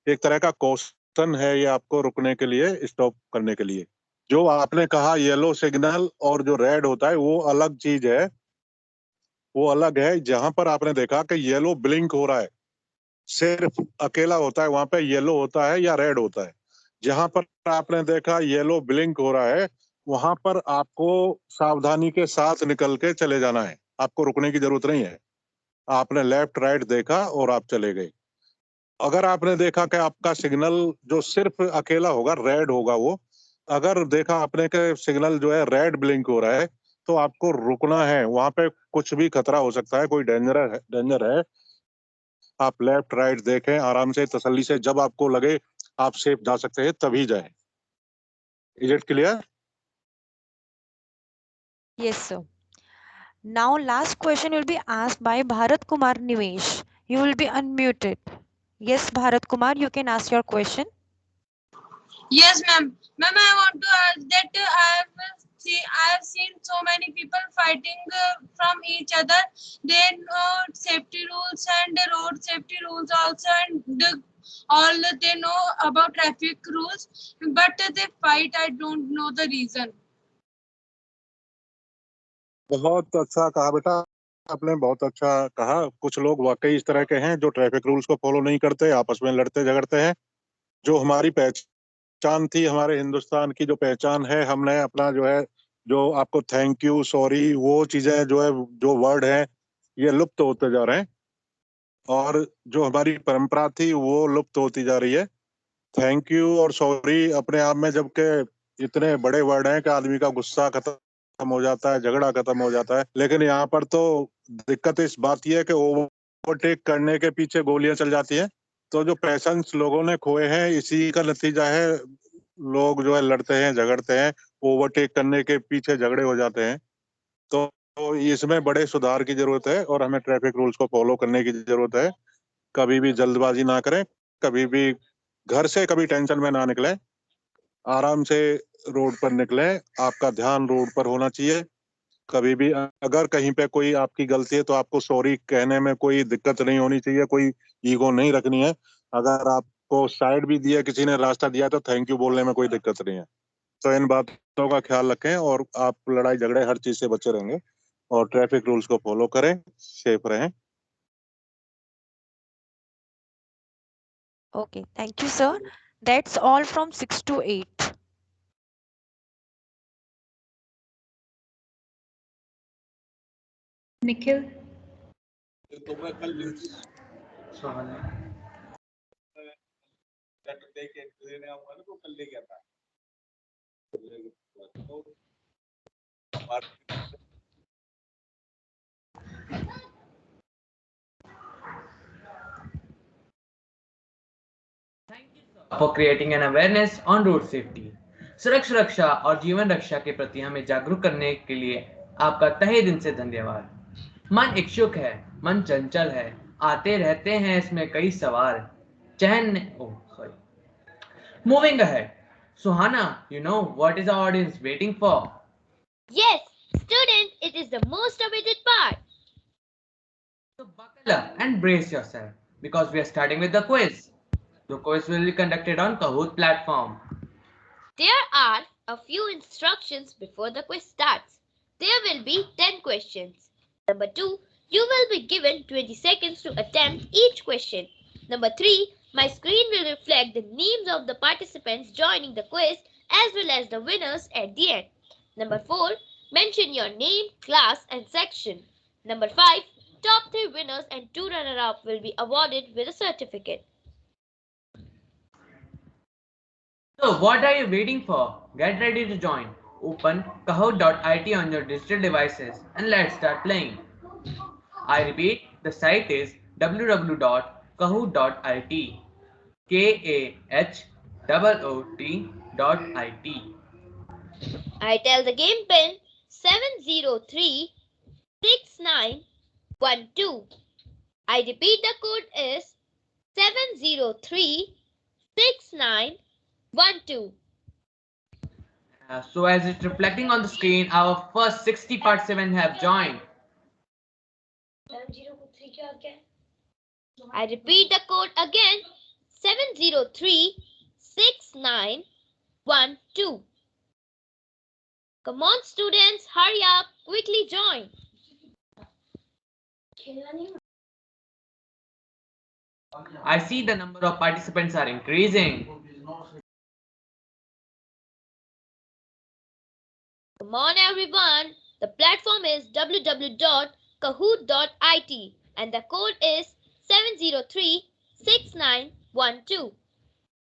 एक तरह का कॉशन है ये आपको रुकने के लिए, स्टॉप करने के लिए। जो आपने कहा येलो सिग्नल और जो रेड होता है, वो अलग चीज है। वो अलग है। जहां पर आपने देखा कि येलो ब्लिंक हो रहा है, सिर्फ अकेला होता है, वहां पे येलो होता है या रेड होता है। जहां पर आपने देखा येलो ब्लिंक हो रहा है, वहां पर आपको सावधानी के साथ निकल के चले जाना है, आपको रुकने की जरूरत नहीं है। आपने लेफ्ट राइट देखा और आप चले गए। अगर आपने देखा कि आपका सिग्नल जो सिर्फ अकेला होगा, रेड होगा, वो अगर देखा आपने कि सिग्नल जो है रेड ब्लिंक हो रहा है तो आपको रुकना है, वहां पे कुछ भी खतरा हो सकता है, कोई डेंजर है। आप लेफ्ट राइट देखें आराम से तसल्ली से, जब आपको लगे आप सेफ जा सकते हैं तभी जाएं। Is it clear? Yes, sir. Now, last question will be asked by Bharat Kumar Nivesh. You will be unmuted. Yes, Bharat Kumar, you can ask your question. Yes, ma'am. Ma'am, I want to ask that I have seen so many people fighting from each other. They know safety rules and road safety rules also, and all they know about traffic rules, but they fight. I don't know the reason. बहुत अच्छा कहा बेटा, आपने बहुत अच्छा कहा। कुछ लोग वाकई इस तरह के हैं जो ट्रैफिक रूल्स को फॉलो नहीं करते, आपस में लड़ते झगड़ते हैं। जो हमारी पहचान थी, हमारे हिंदुस्तान की जो पहचान है, हमने अपना जो है, जो आपको थैंक यू, सॉरी, वो चीजें जो है, जो वर्ड है, ये लुप्त होते जा रहे हैं। और जो हमारी परंपरा थी वो लुप्त होती जा रही है। थैंक यू और सॉरी अपने आप में जबकि इतने बड़े वर्ड हैं कि आदमी का गुस्सा खत्म हो जाता है, झगड़ा खत्म हो जाता है। लेकिन यहाँ पर तो दिक्कत इस बात की है कि ओवरटेक करने के पीछे गोलियां चल जाती हैं। तो जो पैशंस लोगों ने खोए हैं, इसी का नतीजा है। लोग जो है लड़ते हैं, झगड़ते हैं, ओवरटेक करने के पीछे झगड़े हो जाते हैं। तो इसमें बड़े सुधार की जरूरत है और हमें ट्रैफिक रूल्स को फॉलो करने की जरूरत है। कभी भी जल्दबाजी ना करें, कभी भी घर से कभी टेंशन में ना निकले, आराम से रोड पर निकले। आपका ध्यान रोड पर होना चाहिए। कभी भी अगर कहीं पे कोई आपकी गलती है तो आपको सॉरी कहने में कोई दिक्कत नहीं होनी चाहिए, कोई ईगो नहीं रखनी है। अगर आपको साइड भी दिया, किसी ने रास्ता दिया, तो थैंक यू बोलने में कोई दिक्कत नहीं है। तो इन बातों का ख्याल रखें और आप लड़ाई झगड़े हर चीज से बचे रहेंगे और ट्रैफिक रूल्स को फॉलो करें, सेफ रहें। Okay, thank you, sir. That's all from 6 to 8. Nikhil, for creating an awareness on road safety. सड़क सुरक्षा और जीवन रक्षा के प्रति हमें जागरूक करने के लिए आपका तहे दिन से धन्यवाद। मन इच्छुक है, मन चंचल है, आते रहते हैं इसमें कई सवाल। Moving ahead, Suhana, you know what is our audience waiting for? Yes, student, it is the most awaited part. So buckle up and brace yourself because we are starting with the quiz. The quiz will be conducted on Kahoot platform. There are a few instructions before the quiz starts. There will be 10 questions. Number 2, you will be given 20 seconds to attempt each question. Number 3, my screen will reflect the names of the participants joining the quiz as well as the winners at the end. Number 4, mention your name, class and section. Number 5, top 3 winners and 2 runner-up will be awarded with a certificate. So what are you waiting for? Get ready to join. Open kahoot.it on your digital devices and let's start playing. I repeat, the site is www.kahoot.it. KAHOOT.it. I tell the game pin 7036912. I repeat, the code is 7036912. So as it's reflecting on the screen, our first 60 participants have joined. I repeat the code again 7036912. Come on students, hurry up, quickly join. I see the number of participants are increasing. Come on everyone, the platform is www.kahoot.it and the code is 7036912.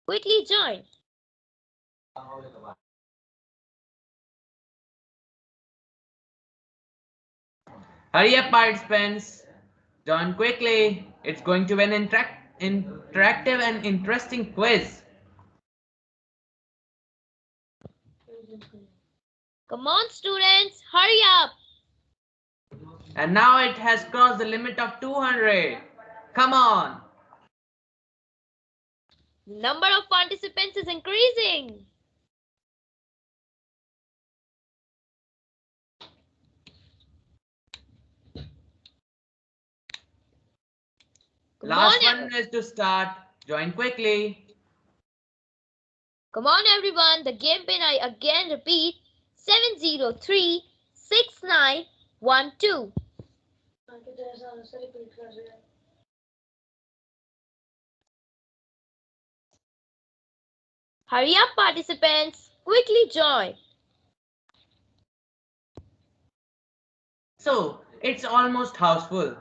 Quickly join. Hurry up, participants. Join quickly. It's going to be an interactive and interesting quiz. Come on, students, hurry up. And now it has crossed the limit of 200. Come on. The number of participants is increasing. Last one is to start. Join quickly. Come on, everyone. The game pin I again repeat 7036912. Hurry up, participants. Quickly join. So, it's almost house full.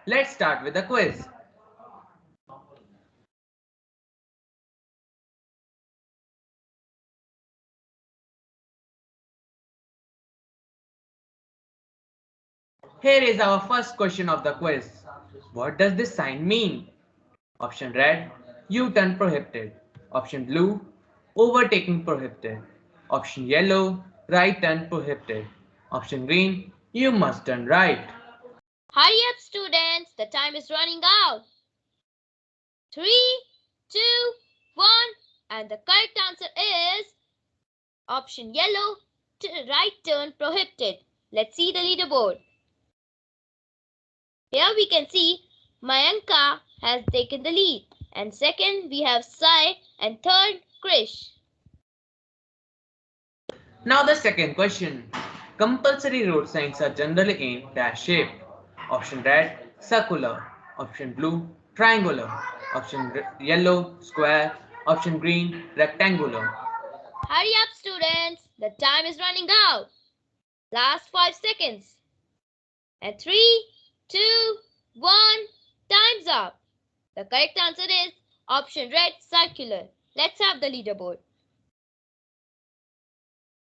Let's start with the quiz. Here is our first question of the quiz. What does this sign mean? Option red, U-turn prohibited. Option blue, overtaking prohibited. Option yellow, right turn prohibited. Option green, you must turn right. Hurry up, students. The time is running out. 3, 2, 1. And the correct answer is option yellow, right turn prohibited. Let's see the leaderboard. Here we can see Mayanka has taken the lead. And second we have Sai and third Krish. Now the second question. Compulsory road signs are generally in dash shape. Option red, circular. Option blue, triangular. Option yellow, square. Option green, rectangular. Hurry up, students. The time is running out. Last 5 seconds. And 3, 2, 1. Time's up. The correct answer is option red, circular. Let's have the leaderboard.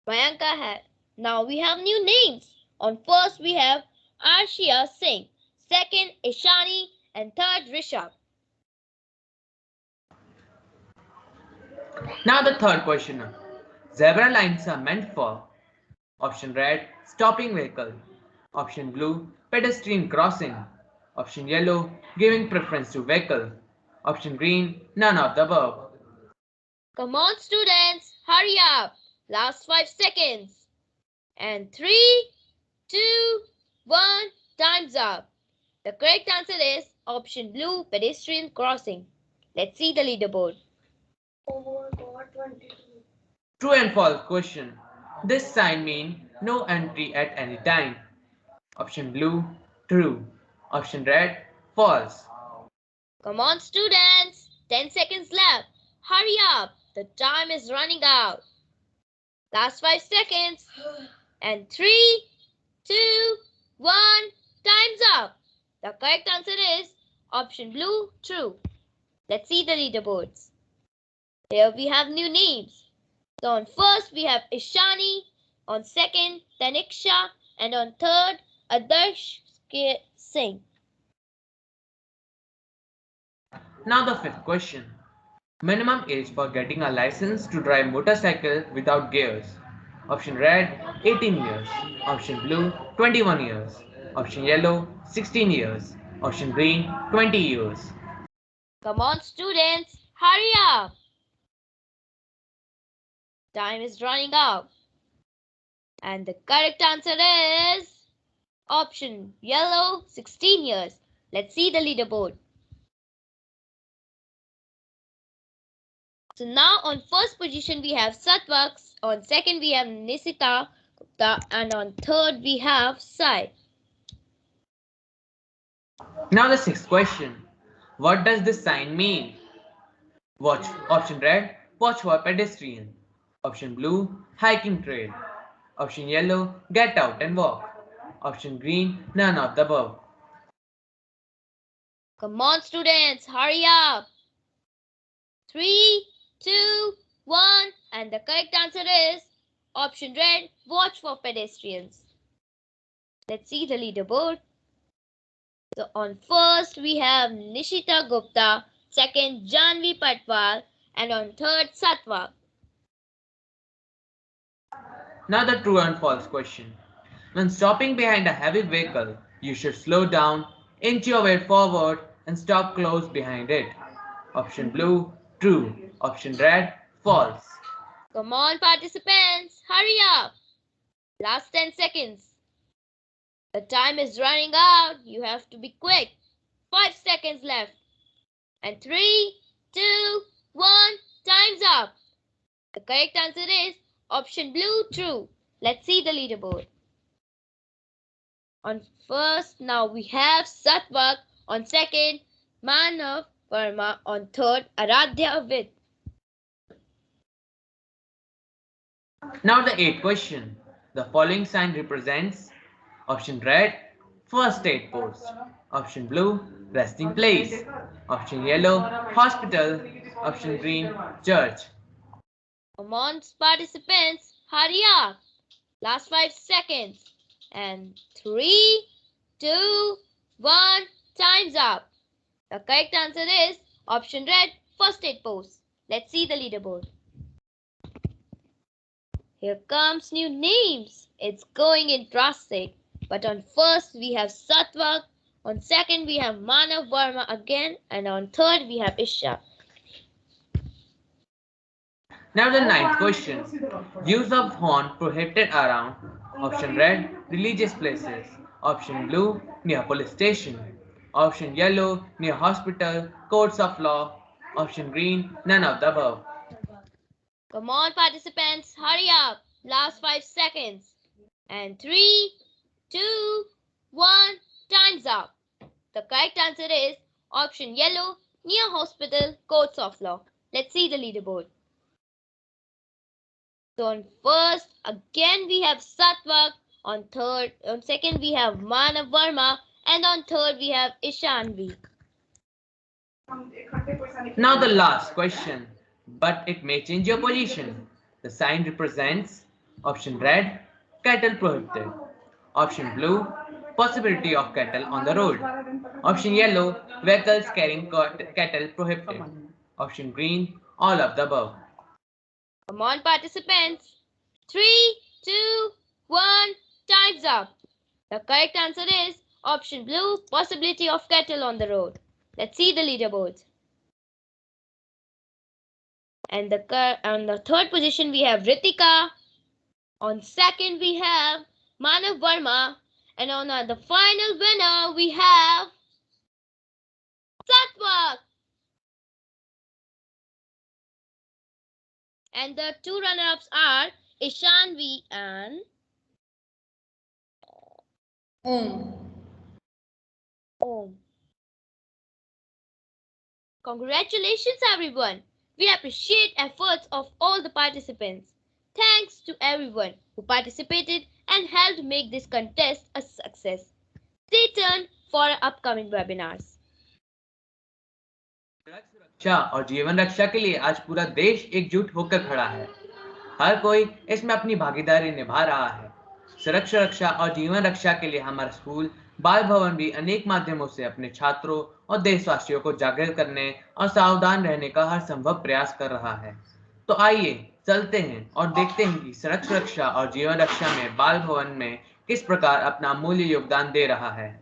Mayanka has. Now we have new names. On first we have Arshia Singh. Second Ishani and third Rishabh. Now the third question. Zebra lines are meant for option red, stopping vehicle. Option blue, pedestrian crossing. Option yellow, giving preference to vehicle. Option green, none of the above. Come on, students, hurry up. Last 5 seconds. And 3, 2, 1. Time's up. The correct answer is option blue, pedestrian crossing. Let's see the leaderboard. True and false question. This sign means no entry at any time. Option blue, true. Option red, false. Come on, students. 10 seconds left. Hurry up. The time is running out. Last 5 seconds. And 3, 2, 1. Time's up. The correct answer is option blue, true. Let's see the leaderboards. Here we have new names. So on first we have Ishani, on second Taniksha, and on third Adarsh Singh. Now the fifth question. Minimum age for getting a license to drive motorcycle without gears. Option red, 18 years. Option blue, 21 years. Option yellow, 16 years. Option green, 20 years. Come on, students, hurry up. Time is running out. And the correct answer is option yellow, 16 years. Let's see the leaderboard. So now on first position we have Satvak, on second we have Nisita Gupta, and on third we have Sai. Now the sixth question. What does this sign mean? Watch. Option red, watch for pedestrian. Option blue, hiking trail. Option yellow, get out and walk. Option green, none of the above. Come on, students, hurry up. 3, 2, 1, and the correct answer is option red, watch for pedestrians. Let's see the leaderboard. So on first we have Nishita Gupta, second Janvi Patwal, and on third Satvak. Now the true and false question. When stopping behind a heavy vehicle, you should slow down, inch your way forward, and stop close behind it. Option blue, true. Option red, false. Come on participants, hurry up. Last 10 seconds. The time is running out. You have to be quick. 5 seconds left. And 3, 2, 1, time's up. The correct answer is option blue, true. Let's see the leaderboard. On first, now we have Satvak. On second, Manav Verma. On third, Aradhya Vid. Now the eighth question. The following sign represents option red, first aid post. Option blue, resting place. Option yellow, hospital. Option green, church. Come on, participants, hurry up. Last 5 seconds. And 3, 2, 1, time's up. The correct answer is option red, first aid post. Let's see the leaderboard. Here comes new names. It's going in drastic. But on first we have Satvak. On second we have Manav Verma again. And on third we have Isha. Now the ninth question. Use of horn prohibited around. Option red, religious places. Option blue, near police station. Option yellow, near hospital, courts of law. Option green, none of the above. Come on, participants, hurry up. Last 5 seconds. And 3, 2, 1, time's up. The correct answer is option yellow, near hospital, courts of law. Let's see the leaderboard. So on first, again we have Satvak. On second we have Manav Verma. And on third we have Ishanvi. Now the last question, but it may change your position. The sign represents option red, cattle prohibited. Option blue, possibility of cattle on the road. Option yellow, vehicles carrying cattle prohibited. Option green, all of the above. Come on, participants. 3, 2, 1, time's up. The correct answer is option blue, possibility of cattle on the road. Let's see the leaderboard. And on the third position we have Ritika. On second we have Manav Verma. And on the final winner we have Satvak. And the two runner-ups are Ishanvi and Om. Congratulations everyone. We appreciate efforts of all the participants. Thanks to everyone who participated and helped make this contest a success. Stay tuned for our upcoming webinars. रक्षा और जीवन रक्षा के लिए आज पूरा देश एकजुट होकर खड़ा है। हर कोई इसमें अपनी भागीदारी निभा रहा है। सड़क सुरक्षा और जीवन रक्षा के लिए हमारा स्कूल बाल भवन भी अनेक माध्यमों से अपने छात्रों और देशवासियों को जागृत करने और सावधान रहने का हर संभव प्रयास कर रहा है। तो आइए चलते हैं और देखते हैं कि सड़क सुरक्षा और जीवन रक्षा में बाल भवन में किस प्रकार अपना अमूल्य योगदान दे रहा है।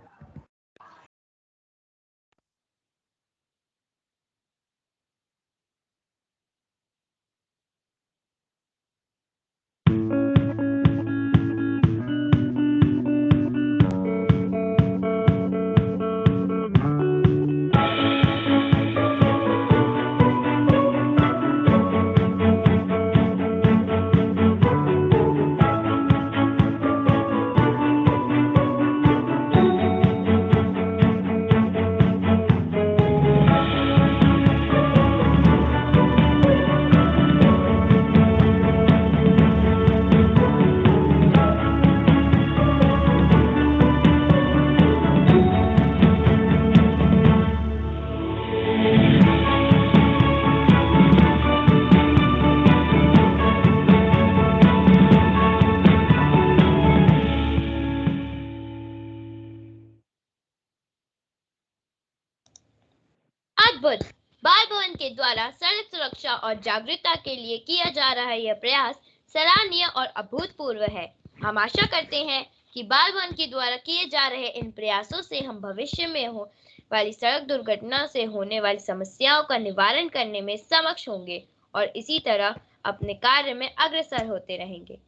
अद्भुत! बाल भवन के द्वारा सड़क सुरक्षा और जागरूकता के लिए किया जा रहा यह प्रयास सराहनीय और अभूतपूर्व है। हम आशा करते हैं कि बाल भवन के द्वारा किए जा रहे इन प्रयासों से हम भविष्य में हो वाली सड़क दुर्घटना से होने वाली समस्याओं का निवारण करने में सक्षम होंगे और इसी तरह अपने कार्य में अग्रसर होते रहेंगे।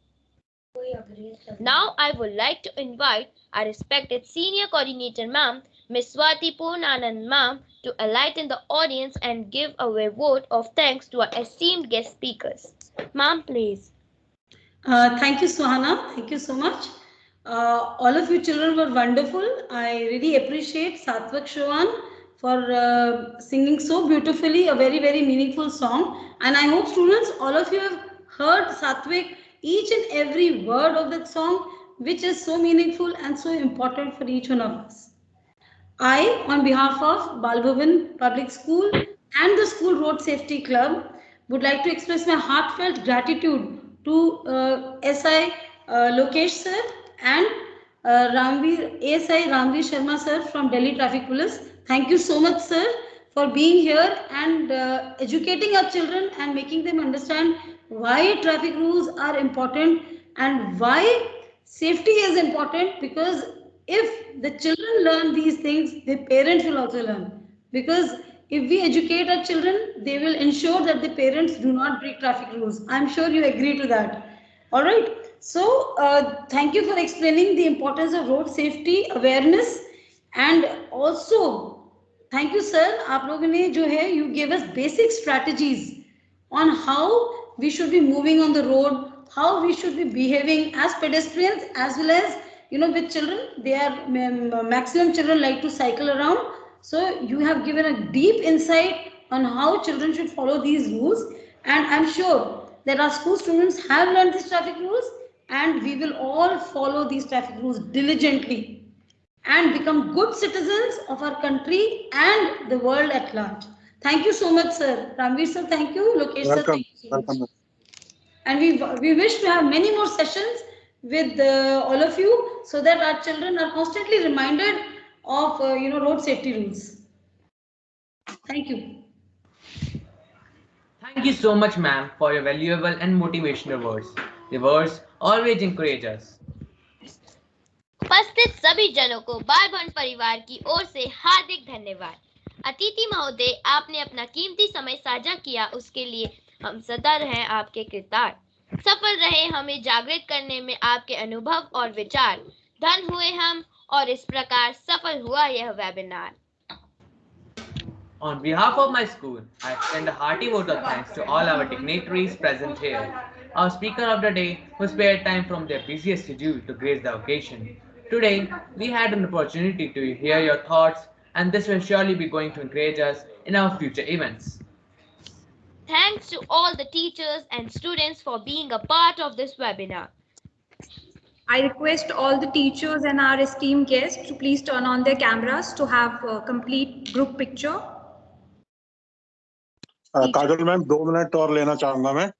Now I would like to invite our respected senior coordinator ma'am, Ms. Swati Poonanand ma'am, to enlighten the audience and give a vote of thanks to our esteemed guest speakers. Ma'am, please. Thank you, Suhana. Thank you so much. All of you children were wonderful. I really appreciate Satvik Shravan for singing so beautifully a very, very meaningful song. And I hope students, all of you have heard Satvik, each and every word of that song, which is so meaningful and so important for each one of us. I, on behalf of Bal Bhavan Public School and the School Road Safety Club, would like to express my heartfelt gratitude to SI Lokesh sir and ASI Ramveer Sharma sir from Delhi Traffic Police. Thank you so much, sir, for being here and educating our children and making them understand why traffic rules are important and why safety is important, because if the children learn these things, the parents will also learn. Because if we educate our children, they will ensure that the parents do not break traffic rules. I'm sure you agree to that. All right. So thank you for explaining the importance of road safety awareness, and also thank you, sir. आप लोगों ने जो है, you gave us basic strategies on how we should be moving on the road, how we should be behaving as pedestrians, as well as, you know, with children. They are maximum children like to cycle around. So you have given a deep insight on how children should follow these rules, and I'm sure that our school students have learned these traffic rules, and we will all follow these traffic rules diligently and become good citizens of our country and the world at large. Thank you so much, sir. Ramveer sir, thank you. Lokesh sir, thank you so much. And we wish to have many more sessions with all of you, so that our children are constantly reminded of road safety rules. Thank you. Thank you so much, ma'am, for your valuable and motivational words. The words always encourage us. उपस्थित सभी जनों को बाल भवन परिवार की ओर से हार्दिक धन्यवाद। अतिथि महोदय, आपने अपना कीमती समय साझा किया, उसके लिए हम सदा रहें आपके कृतज्ञ। सफल रहे हमें जागृत करने में आपके अनुभव और विचार। धन हुए हम, और इस प्रकार सफल हुआ यह webinar. On behalf of my school, I extend a hearty vote of thanks to all our dignitaries present here. Our speaker of the day who spared time from their busiest schedule to grace the occasion. Today, we had an opportunity to hear your thoughts, and this will surely be going to encourage us in our future events. Thanks to all the teachers and students for being a part of this webinar. I request all the teachers and our esteemed guests to please turn on their cameras to have a complete group picture. Kajal ma'am 2 minute और लेना चाहूंगा मैं।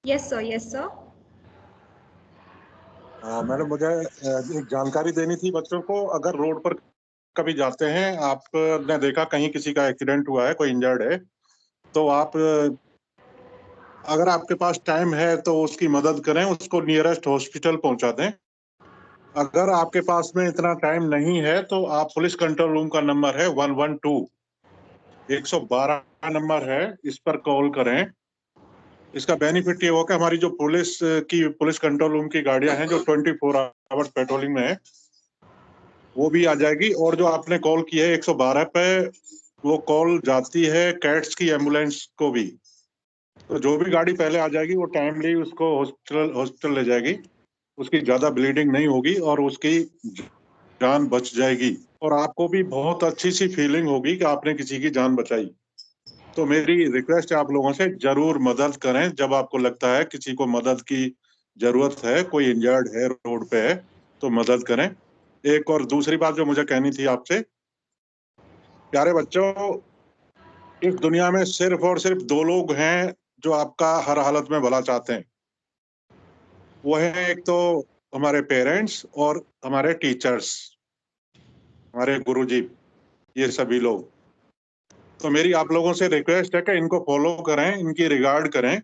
Yes sir, yes sir. Madam, मुझे एक जानकारी देनी थी बच्चों को। अगर रोड पर कभी जाते हैं, आपने देखा कहीं किसी का एक्सीडेंट हुआ है, कोई इंजर्ड है, तो आप अगर आपके पास टाइम है तो उसकी मदद करें, उसको नियरेस्ट हॉस्पिटल पहुंचा दें। अगर आपके पास में इतना टाइम नहीं है तो आप पुलिस कंट्रोल रूम का नंबर है 112 112 नंबर है, इस पर कॉल करें। इसका बेनिफिट ये होगा कि हमारी जो पुलिस कंट्रोल रूम की गाड़ियां हैं जो 24 आवर्स पेट्रोलिंग में है, वो भी आ जाएगी। और जो आपने कॉल की है 112 पे, वो कॉल जाती है कैट्स की एम्बुलेंस को भी। तो जो भी गाड़ी पहले आ जाएगी वो टाइमली उसको हॉस्पिटल ले जाएगी, उसकी ज्यादा ब्लीडिंग नहीं होगी और उसकी जान बच जाएगी। और आपको भी बहुत अच्छी सी फीलिंग होगी कि आपने किसी की जान बचाई। तो मेरी रिक्वेस्ट है आप लोगों से, जरूर मदद करें जब आपको लगता है किसी को मदद की जरूरत है, कोई इंजर्ड है, रोड पे है, तो मदद करें। एक और दूसरी बात जो मुझे कहनी थी आपसे, प्यारे बच्चों, इस दुनिया में सिर्फ और सिर्फ 2 लोग हैं जो आपका हर हालत में भला चाहते हैं। वो है एक तो हमारे पेरेंट्स और हमारे टीचर्स, हमारे गुरुजी, ये सभी लोग। तो मेरी आप लोगों से रिक्वेस्ट है कि इनको फॉलो करें, इनकी रिगार्ड करें,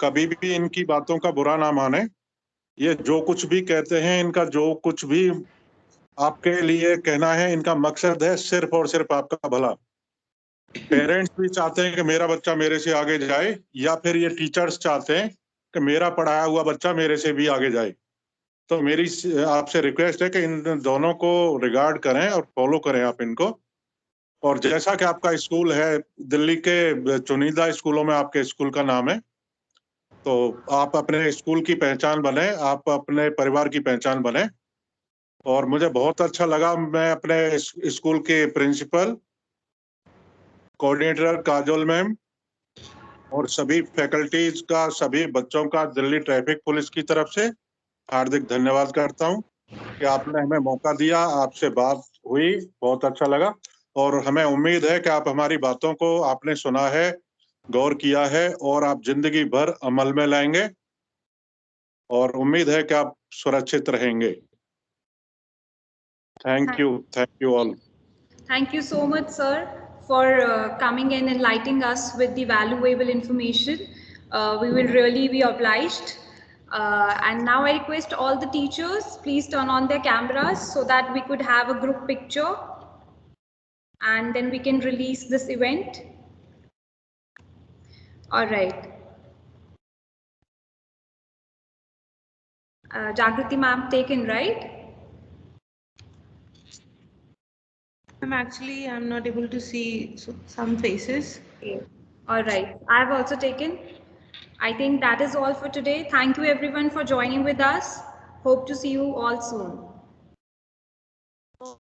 कभी भी इनकी बातों का बुरा ना माने। ये जो कुछ भी कहते हैं, इनका जो कुछ भी आपके लिए कहना है, इनका मकसद है सिर्फ और सिर्फ आपका भला। पेरेंट्स भी चाहते हैं कि मेरा बच्चा मेरे से आगे जाए, या फिर ये टीचर्स चाहते हैं कि मेरा पढ़ाया हुआ बच्चा मेरे से भी आगे जाए। तो मेरी आपसे रिक्वेस्ट है कि इन दोनों को रिगार्ड करें और फॉलो करें आप इनको। और जैसा कि आपका स्कूल है, दिल्ली के चुनिंदा स्कूलों में आपके स्कूल का नाम है, तो आप अपने स्कूल की पहचान बने, आप अपने परिवार की पहचान बने। और मुझे बहुत अच्छा लगा, मैं अपने स्कूल के प्रिंसिपल, कोऑर्डिनेटर काजोल मैम और सभी फैकल्टीज का, सभी बच्चों का दिल्ली ट्रैफिक पुलिस की तरफ से हार्दिक धन्यवाद करता हूं कि आपने हमें मौका दिया, आपसे बात हुई, बहुत अच्छा लगा। और हमें उम्मीद है कि आप हमारी बातों को आपने सुना है, गौर किया है और आप जिंदगी भर अमल में लाएंगे, और उम्मीद है कि आप सुरक्षित रहेंगे। Thank you all. Thank you so much, sir, for coming and enlightening us with the valuable information. We will really be obliged. And now I request all the teachers, please turn on their cameras so that we could have a group picture and then we can release this event. All right. Jagriti ma'am taken, right? Actually, I'm not able to see some faces. Okay. All right. I've also taken. I think that is all for today. Thank you everyone for joining with us. Hope to see you all soon.